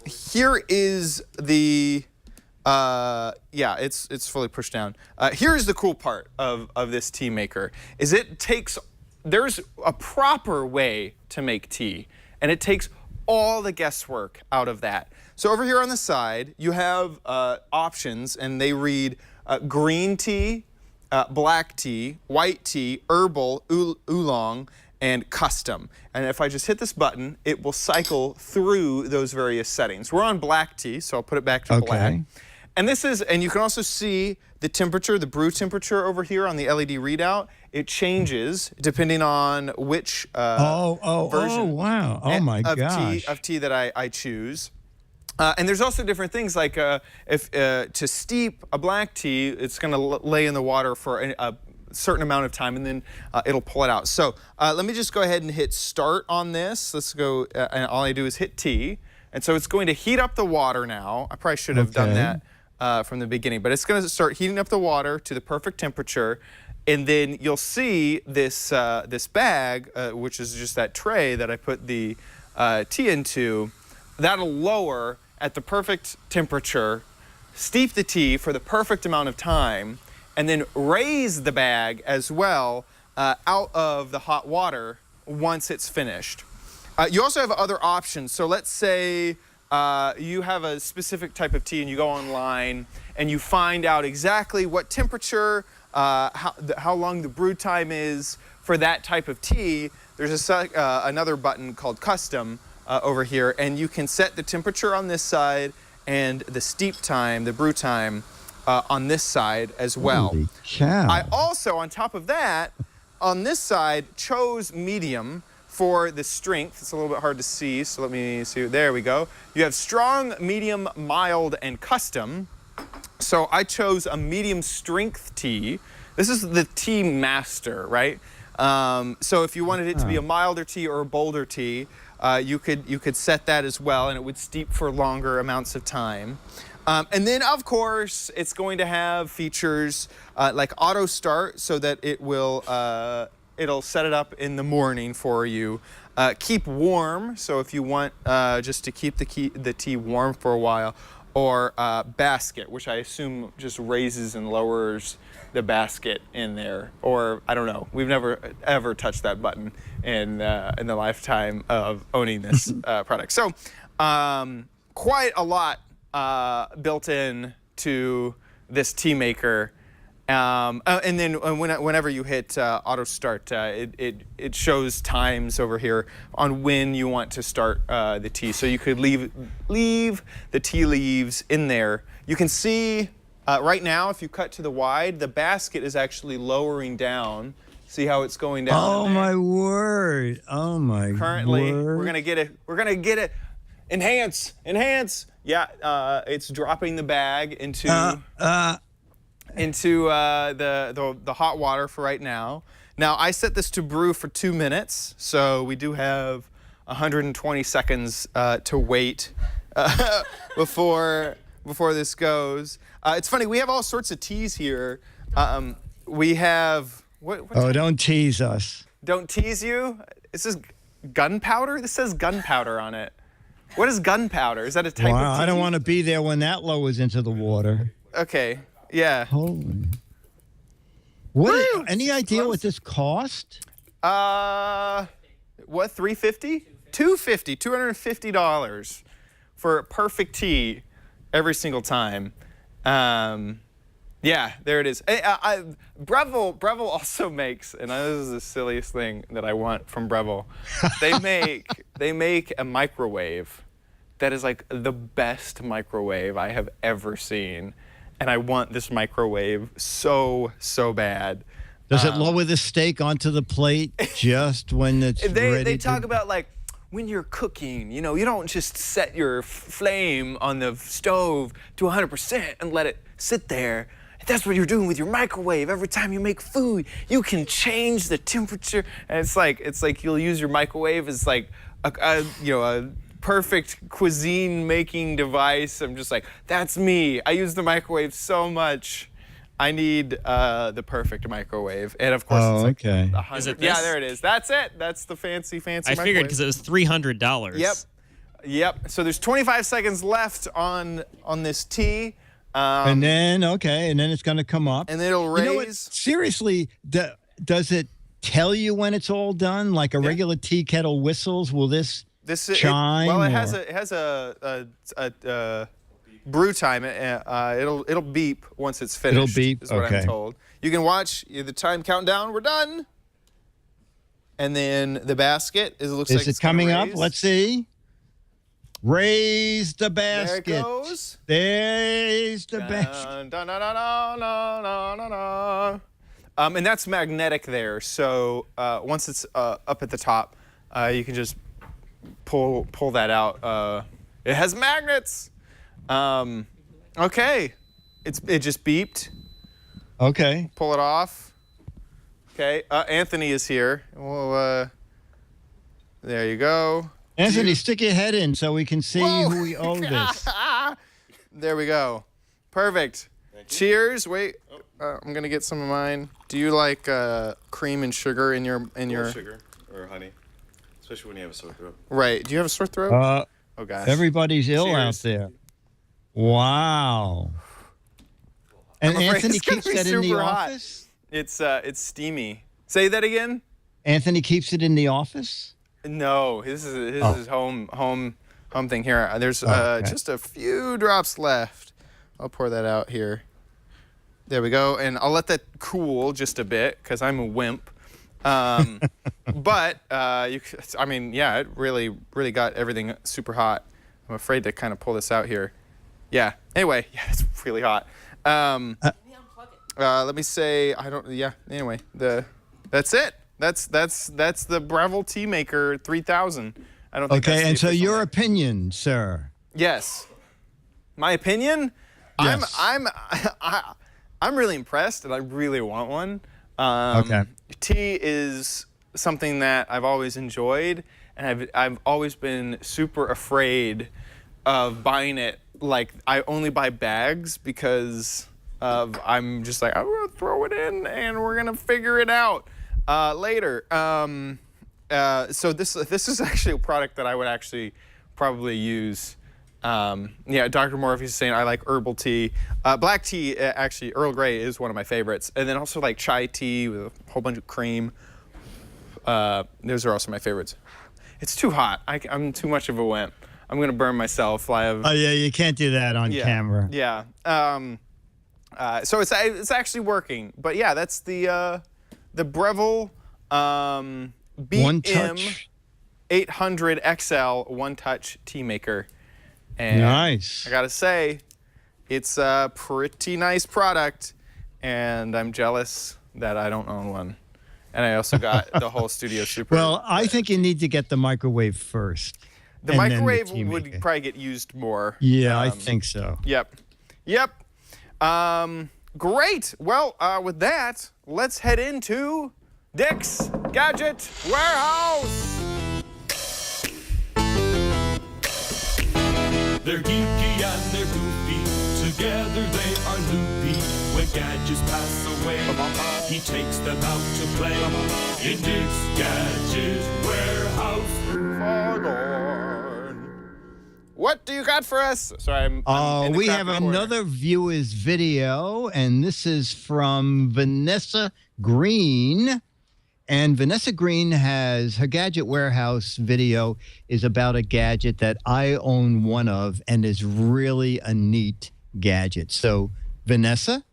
here is the. Yeah, it's fully pushed down. Here's the cool part of this tea maker, is there's a proper way to make tea, and it takes all the guesswork out of that. So over here on the side, you have options, and they read green tea, black tea, white tea, herbal, oolong, and custom. And if I just hit this button, it will cycle through those various settings. We're on black tea, so I'll put it back to black. And and you can also see the temperature, the brew temperature over here on the LED readout. It changes depending on which version of tea that I choose. And there's also different things like if to steep a black tea, it's going to lay in the water for a certain amount of time, and then it'll pull it out. So let me just go ahead and hit start on this. Let's go, and all I do is hit T. And so it's going to heat up the water now. I probably should have done that from the beginning, but it's going to start heating up the water to the perfect temperature. And then you'll see this this bag, which is just that tray that I put the tea into, that'll lower at the perfect temperature, steep the tea for the perfect amount of time, and then raise the bag as well out of the hot water once it's finished. You also have other options. So let's say you have a specific type of tea and you go online and you find out exactly what temperature, how long the brew time is for that type of tea. There's another button called custom over here, and you can set the temperature on this side and the steep time, the brew time, on this side as well. Holy cow. I also, on top of that, on this side, chose medium for the strength. It's a little bit hard to see, so let me see. There we go. You have strong, medium, mild, and custom. So I chose a medium strength tea. This is the Tea Master, right? So if you wanted it to be a milder tea or a bolder tea, you could set that as well, and it would steep for longer amounts of time. And then, of course, it's going to have features like auto start, so that it will it'll set it up in the morning for you. Keep warm, so if you want just to keep the tea warm for a while, or basket, which I assume just raises and lowers the basket in there, or I don't know. We've never ever touched that button in the lifetime of owning this product. So quite a lot built in to this tea maker. And then whenever you hit auto start, it shows times over here on when you want to start the tea. So you could leave the tea leaves in there. You can see right now, if you cut to the wide, the basket is actually lowering down. See how it's going down? Oh my word! Oh my. Currently, word. we're gonna get it. Enhance. Yeah, it's dropping the bag into the hot water for right now. Now I set this to brew for 2 minutes, so we do have 120 seconds to wait before this goes. It's funny, we have all sorts of teas here. We have what Oh, don't tease us. Don't tease you. This is gunpowder. This says gunpowder on it. What is gunpowder? Is that a type of tea? I don't want to be there when that lowers into the water. Okay. Yeah. Holy. What? Any idea what this cost? What? $350? $250 for perfect tea every single time. Yeah, there it is. Breville also makes, and this is the silliest thing that I want from Breville. They make a microwave that is like the best microwave I have ever seen. And I want this microwave so bad. Does it lower the steak onto the plate just when it's ready? They talk about like when you're cooking, you don't just set your flame on the stove to 100% and let it sit there. That's what you're doing with your microwave. Every time you make food, you can change the temperature. And it's like you'll use your microwave as like a perfect cuisine making device. I'm just like, that's me. I use the microwave so much. I need the perfect microwave. And of course, it's like okay. 100. Is it this? Yeah, there it is. That's it. That's the fancy I microwave. figured because it was $300. Yep. So there's 25 seconds left on this tea. And then it's going to come up. And then it'll raise. You know what? Seriously, does it tell you when it's all done? Like a regular tea kettle whistles? Will this chime? It has a brew time. It'll beep once it's finished. It'll beep. Is what I'm told. You can watch the time countdown. We're done. And then the basket looks like it's coming up? raise. Let's see. Raise the basket. There it goes. There's the basket. And that's magnetic there. So once it's up at the top, you can just pull that out. It has magnets. Okay. It just beeped. Okay. Pull it off. Okay. Anthony is here. Well, there you go. Anthony, stick your head in so we can see who we owe this. There we go. Perfect. Cheers. Wait, I'm gonna get some of mine. Do you like cream and sugar in your? Sugar or honey, especially when you have a sore throat. Right. Do you have a sore throat? Oh gosh. Everybody's ill out there. Wow. And Anthony keeps that in the office? It's steamy. Say that again. Anthony keeps it in the office? No, this is his home thing here. There's just a few drops left. I'll pour that out here. There we go, and I'll let that cool just a bit because I'm a wimp. But I mean, yeah, it really got everything super hot. I'm afraid to kind of pull this out here. Yeah. Anyway, yeah, it's really hot. Let me say, I don't. Yeah. Anyway, that's it. That's the Breville Tea Maker 3000. I don't think. Okay, and so your name. opinion, sir? Yes. My opinion. Yes. I'm really impressed, and I really want one. Okay. Tea is something that I've always enjoyed, and I've always been super afraid of buying it. Like, I only buy bags because I'm just like, I'm gonna throw it in and we're gonna figure it out later. So this is actually a product that I would actually probably use. Yeah, Dr. Morphy's saying I like herbal tea. Black tea, actually, Earl Grey is one of my favorites. And then also like chai tea with a whole bunch of cream. Those are also my favorites. It's too hot. I'm too much of a wimp. I'm gonna burn myself. Oh yeah, you can't do that on camera. Yeah. So it's actually working. But yeah, that's the Breville BM 800 XL One-Touch Tea Maker. And nice. I gotta say, it's a pretty nice product, and I'm jealous that I don't own one. And I also got the whole Studio Super. Well, I think you need to get the microwave first. The microwave would probably get used more. Yeah, I think so. Yep. Great. Well, with that, let's head into Dick's Gadget Warehouse. They're geeky and they're goofy, together they are loopy. When gadgets pass away, he takes them out to play in Dick's Gadget Warehouse. What do you got for us? Sorry, we have another viewer's video, and this is from Vanessa Green. And Vanessa Green has her Gadget Warehouse video is about a gadget that I own one of and is really a neat gadget. So, Vanessa,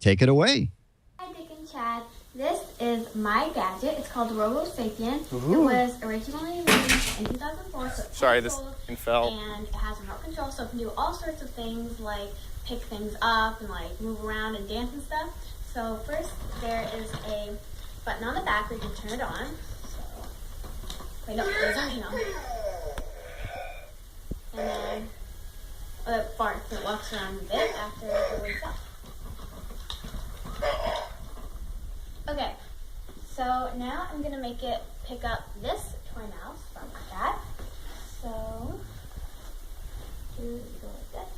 take it away. Hi, Dick and Chad. This is my gadget. It's called Robo Sapien. Ooh. It was originally released in 2004. So sorry, this fell. And it has remote control, so it can do all sorts of things like pick things up and like move around and dance and stuff. So first, there is a button on the back where you can turn it on. So, wait, no, it's already on. And then, it barks and it walks around a bit after it wakes up. Okay, so now I'm gonna make it pick up this toy mouse from my dad. So, you go like this.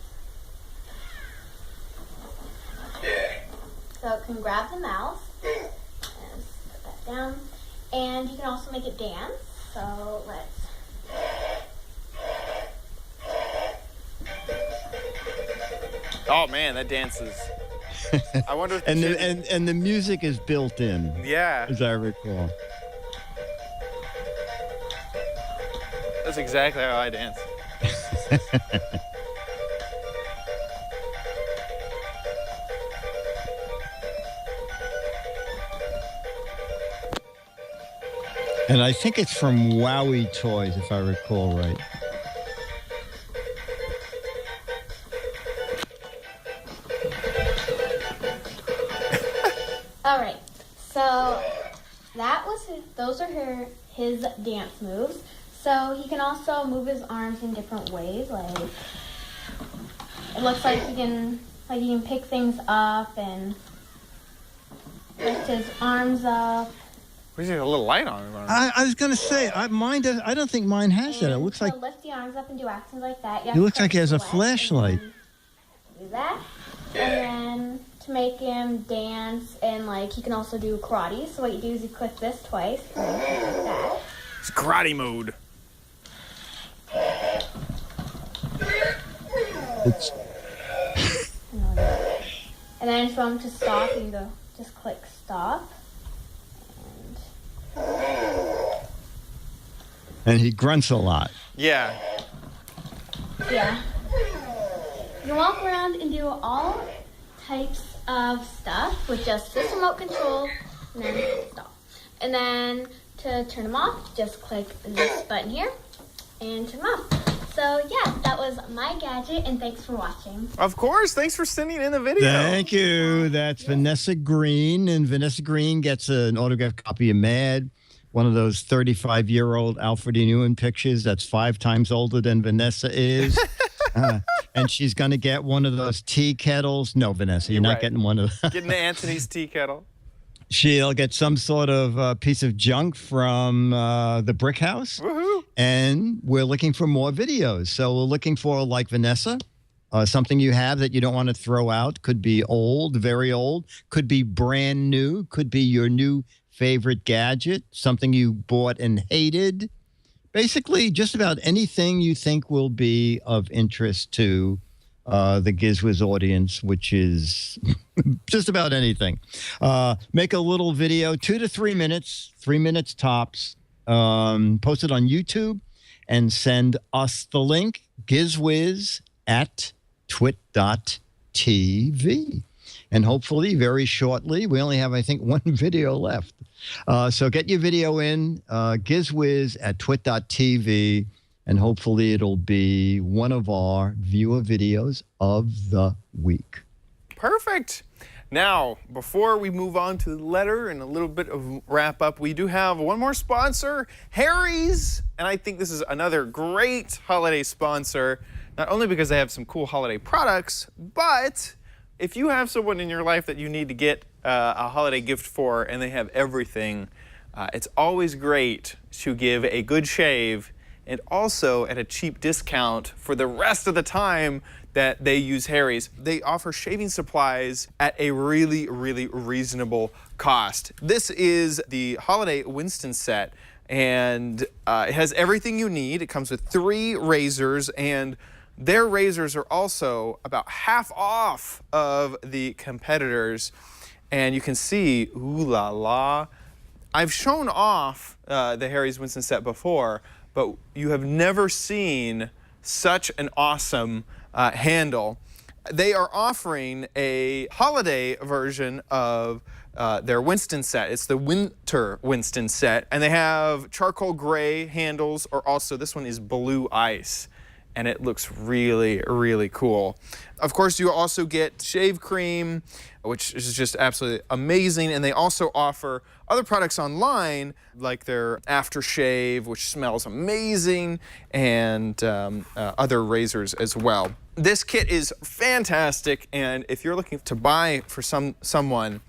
So it can grab the mouse and put that down, and you can also make it dance. So let's. Oh man, that dances. I wonder if and the music is built in. Yeah. As I recall. That's exactly how I dance. And I think it's from Wowie Toys, if I recall right. All right, so that was those are his dance moves. So he can also move his arms in different ways. Like it looks like he can pick things up and lift his arms up. He's got a little light on his arm. I was gonna say mine does. I don't think mine has that. It looks like lift the arms up and do actions like that. it looks like he has a flashlight. Do that, and then to make him dance and like he can also do karate. So what you do is you click this twice, and then you click that. It's karate mode. It's and then if you want him to stop, you can go just click stop. And he grunts a lot. Yeah. Yeah. You can walk around and do all types of stuff with just this remote control and then stop. And then to turn them off, just click this button here and turn them off. So yeah, that was my gadget, and thanks for watching. Of course, thanks for sending in the video. Thank you. That's Vanessa Green, and Vanessa Green gets an autographed copy of Mad, one of those 35-year-old Alfred E. Neuman pictures that's 5 times older than Vanessa is. And she's going to get one of those tea kettles. No, Vanessa, you're not getting one of those. Getting Anthony's tea kettle. She'll get some sort of piece of junk from the Brick House. Woohoo. And we're looking for more videos. So we're looking for, like Vanessa, something you have that you don't want to throw out. Could be old, very old. Could be brand new. Could be your new favorite gadget, something you bought and hated. Basically, just about anything you think will be of interest to the Giz Wiz audience, which is just about anything. Make a little video, 2 to 3 minutes, 3 minutes tops. Post it on YouTube and send us the link, gizwiz@twit.tv. And hopefully, very shortly, we only have, I think, 1 video left. So get your video in, gizwiz@twit.tv. And hopefully it'll be one of our viewer videos of the week. Perfect. Now, before we move on to the letter and a little bit of wrap up, we do have one more sponsor, Harry's. And I think this is another great holiday sponsor, not only because they have some cool holiday products, but if you have someone in your life that you need to get a holiday gift for and they have everything, it's always great to give a good shave and also at a cheap discount for the rest of the time that they use Harry's. They offer shaving supplies at a really, really reasonable cost. This is the Holiday Winston set, and it has everything you need. It comes with 3 razors, and their razors are also about half off of the competitors. And you can see, ooh la la. I've shown off the Harry's Winston set before, but you have never seen such an awesome handle. They are offering a holiday version of their Winston set. It's the Winter Winston set, and they have charcoal gray handles, or also this one is blue ice, and it looks really, really cool. Of course, you also get shave cream, which is just absolutely amazing, and they also offer other products online, like their aftershave, which smells amazing, and other razors as well. This kit is fantastic, and if you're looking to buy for someone,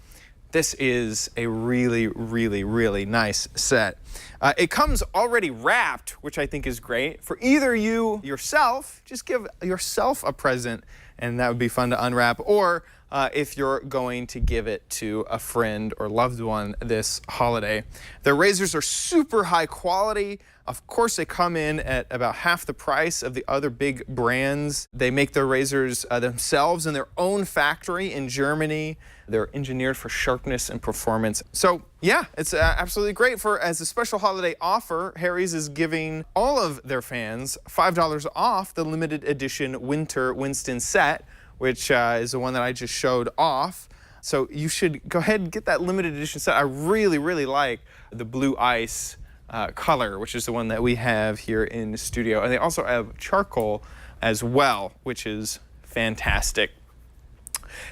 this is a really, really, really nice set. It comes already wrapped, which I think is great. For either you yourself, just give yourself a present, and that would be fun to unwrap, or if you're going to give it to a friend or loved one this holiday. Their razors are super high quality. Of course, they come in at about half the price of the other big brands. They make their razors themselves in their own factory in Germany. They're engineered for sharpness and performance. So yeah, it's absolutely great. As a special holiday offer, Harry's is giving all of their fans $5 off the limited edition Winter Winston set, which is the one that I just showed off. So you should go ahead and get that limited edition set. I really, really like the blue ice color, which is the one that we have here in the studio. And they also have charcoal as well, which is fantastic.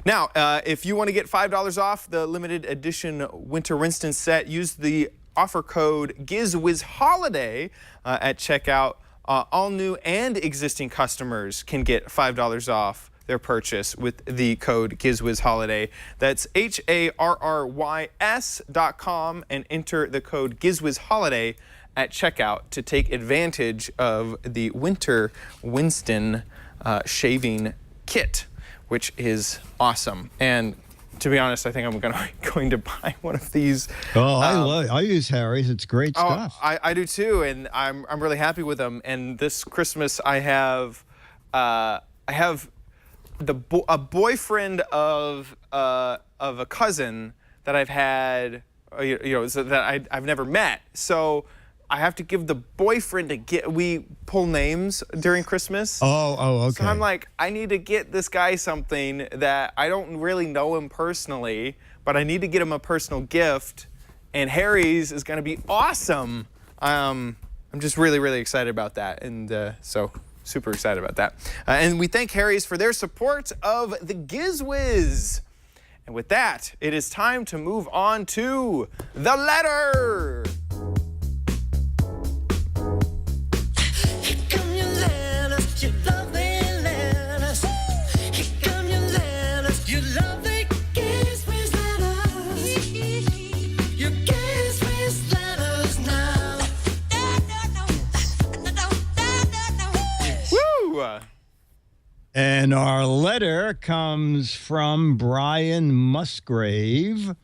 Now, if you want to get $5 off the limited edition Winter Winston set, use the offer code GizWizHoliday at checkout. All new and existing customers can get $5 off their purchase with the code GizWizHoliday. That's HARRYS.com and enter the code GizWizHoliday at checkout to take advantage of the Winter Winston shaving kit, which is awesome. And to be honest, I think I'm going to buy one of these. Oh, I use Harry's. It's great stuff. I do too, and I'm really happy with them. And this Christmas, I have a boyfriend of a cousin that I've had, so that I've never met. So I have to give the boyfriend we pull names during Christmas. Oh, okay. So I'm like, I need to get this guy something that I don't really know him personally, but I need to get him a personal gift. and Harry's is going to be awesome. I'm just really, really excited about that, and so super excited about that. And we thank Harry's for their support of the Giz Wiz. And with that, it is time to move on to the letter. And our letter comes from Brian Musgrave.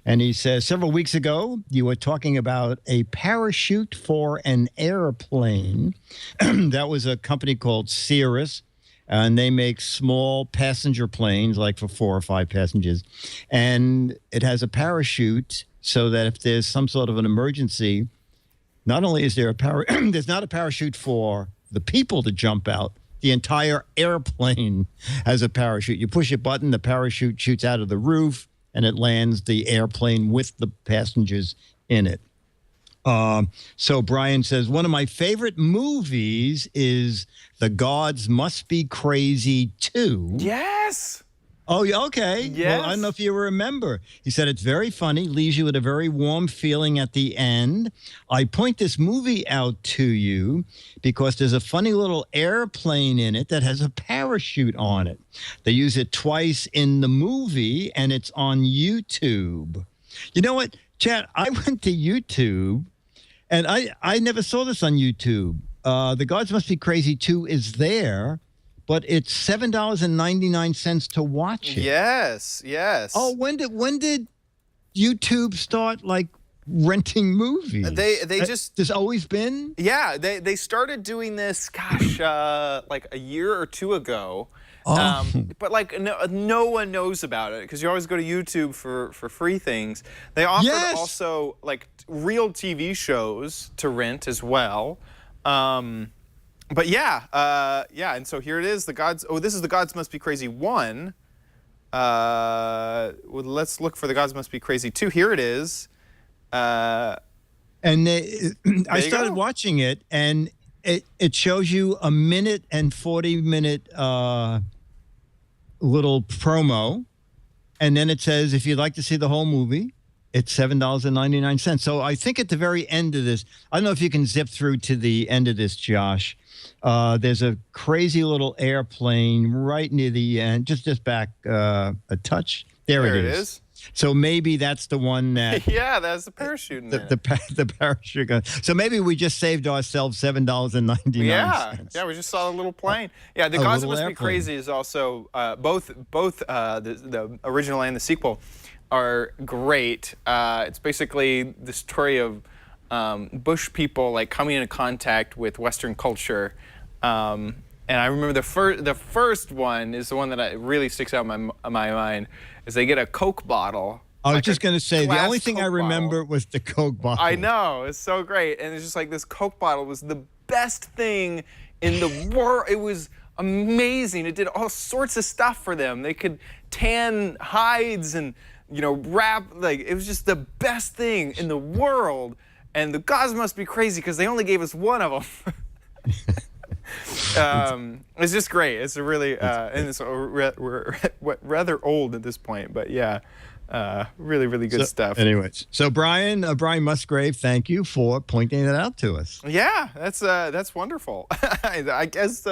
And he says, several weeks ago, you were talking about a parachute for an airplane. That was a company called Cirrus. And they make small passenger planes, like for 4 or 5 passengers. And it has a parachute so that if there's some sort of an emergency, not only is there there's not a parachute for the people to jump out, the entire airplane has a parachute. You push a button, the parachute shoots out of the roof, and it lands the airplane with the passengers in it. So Brian says, one of my favorite movies is The Gods Must Be Crazy 2. Yes! Oh, yeah, okay. Yes. Well, I don't know if you remember. He said it's very funny, leaves you with a very warm feeling at the end. I point this movie out to you because there's a funny little airplane in it that has a parachute on it. They use it twice in the movie, and it's on YouTube. You know what, Chad? I went to YouTube, and I never saw this on YouTube. The Gods Must Be Crazy 2 is there, but it's $7.99 to watch it. Yes, yes. Oh, when did YouTube start like renting movies? They just there's always been. Yeah, they started doing this. Gosh, like a year or 2 ago. Oh. But like no one knows about it because you always go to YouTube for free things. They offered also like real TV shows to rent as well. But yeah, and so here it is. This is The Gods Must Be Crazy 1. Let's look for The Gods Must Be Crazy 2. Here it is. And I started watching it, and it shows you a minute and 40-minute little promo, and then it says if you'd like to see the whole movie, it's $7.99. So I think at the very end of this, I don't know if you can zip through to the end of this, Josh. There's a crazy little airplane right near the end, just back a touch. There it is. So maybe that's the one that. Yeah, that's the parachute in there. The parachute gun. So maybe we just saved ourselves $7.99. Yeah, we just saw the little plane. Yeah, The Gods Must Be Crazy is also both the original and the sequel are great. It's basically the story of Bush people like coming into contact with Western culture. And I remember the first one is the one that really sticks out in my mind. Is they get a Coke bottle. I was just going to say, the only thing I remember was the Coke bottle. I know, it's so great. And it's just like this Coke bottle was the best thing in the world. It was amazing. It did all sorts of stuff for them. They could tan hides and, wrap, like, it was just the best thing in the world. And the Gods Must Be Crazy because they only gave us one of them. It's just great. It's a really, and it's we're rather old at this point, but yeah, really, really good stuff. Anyways, so Brian Musgrave, thank you for pointing that out to us. Yeah, that's wonderful. I guess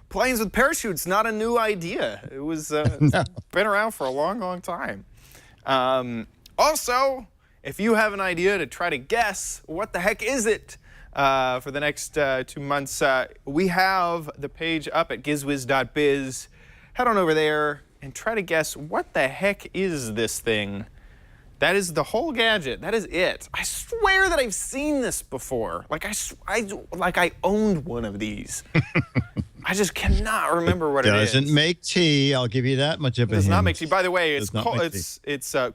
planes with parachutes, not a new idea. It was been around for a long, long time. Also, if you have an idea to try to guess what the heck is it, for the next 2 months, we have the page up at gizwiz.biz. Head on over there and try to guess what the heck is this thing. That is the whole gadget. That is it. I swear that I've seen this before. Like I owned one of these. I just cannot remember what it is. Doesn't make tea. I'll give you that much of a hint. Does not make tea. By the way, it's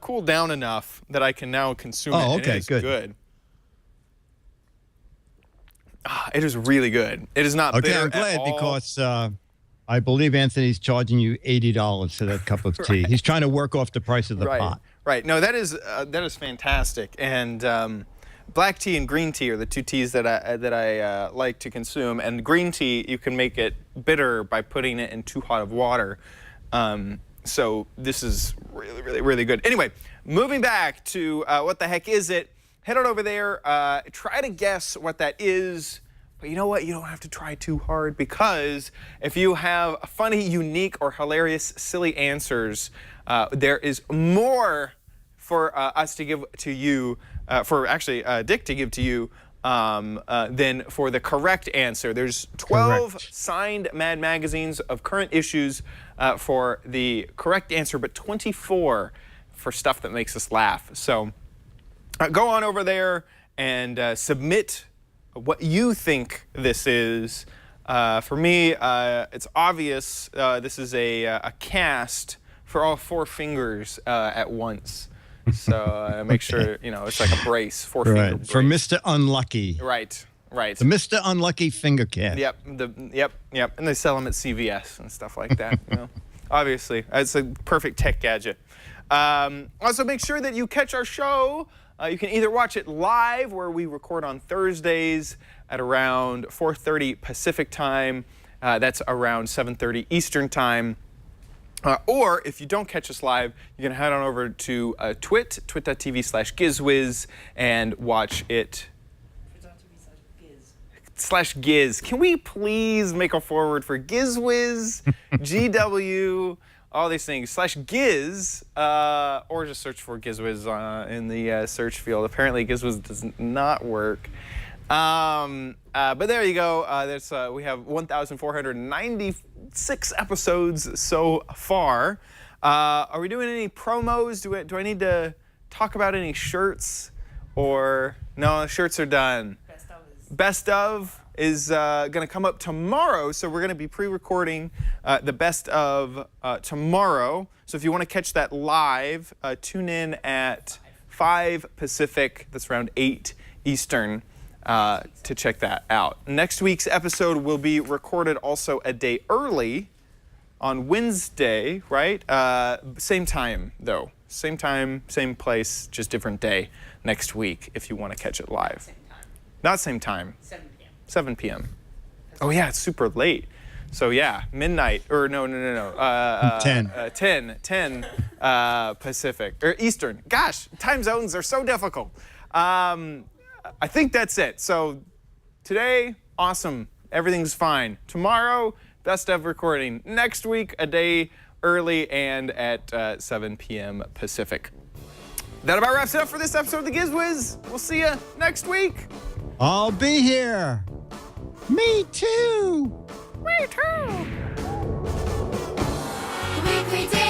cooled down enough that I can now consume it. Oh, okay, it is good. It is really good. It is not bitter I'm glad at all. because I believe Anthony's charging you $80 for that cup of tea. He's trying to work off the price of the pot. Right. No, that is fantastic. And black tea and green tea are the two teas that I like to consume. And green tea, you can make it bitter by putting it in too hot of water. So this is really, really, really good. Anyway, moving back to what the heck is it? Head on over there. Try to guess what that is. But you know what? You don't have to try too hard, because if you have funny, unique, or hilarious, silly answers, there is more for us to give to you, Dick to give to you, than for the correct answer. There's 12 signed Mad magazines of current issues for the correct answer, but 24 for stuff that makes us laugh. So go on over there and submit what you think this is. For me, it's obvious this is a cast for all 4 fingers at once. So make sure, it's like a brace, 4-finger brace. For Mr. Unlucky. Right. The Mr. Unlucky finger cast. Yep. And they sell them at CVS and stuff like that. Obviously, it's a perfect tech gadget. Also, make sure that you catch our show. You can either watch it live, where we record on Thursdays at around 4:30 Pacific time. That's around 7:30 Eastern time. Or if you don't catch us live, you can head on over to twit.tv/Giz Wiz and watch it. /Giz. Can we please make a forward for Giz Wiz, GW, all these things, /Giz, or just search for Giz Wiz in the search field. Apparently Giz Wiz does not work. But there you go. We have 1,496 episodes so far. Are we doing any promos? Do I need to talk about any shirts? Or no, shirts are done. Best of is going to come up tomorrow, so we're going to be pre-recording the best of tomorrow. So if you want to catch that live, tune in at 5 Pacific. That's around 8 Eastern. To check that out. Next week's episode will be recorded also a day early on Wednesday, right? Same time, though. Same time, same place, just different day next week if you want to catch it live. Same time. Not same time. 7 p.m. 7 p.m. Oh, yeah, it's super late. So, yeah, midnight, or no. 10 Pacific, or Eastern. Gosh, time zones are so difficult. I think that's it. So today, awesome. Everything's fine. Tomorrow, best of recording. Next week, a day early and at 7 p.m. Pacific. That about wraps it up for this episode of the Giz Wiz. We'll see you next week. I'll be here. Me too. Me too. Weekly day.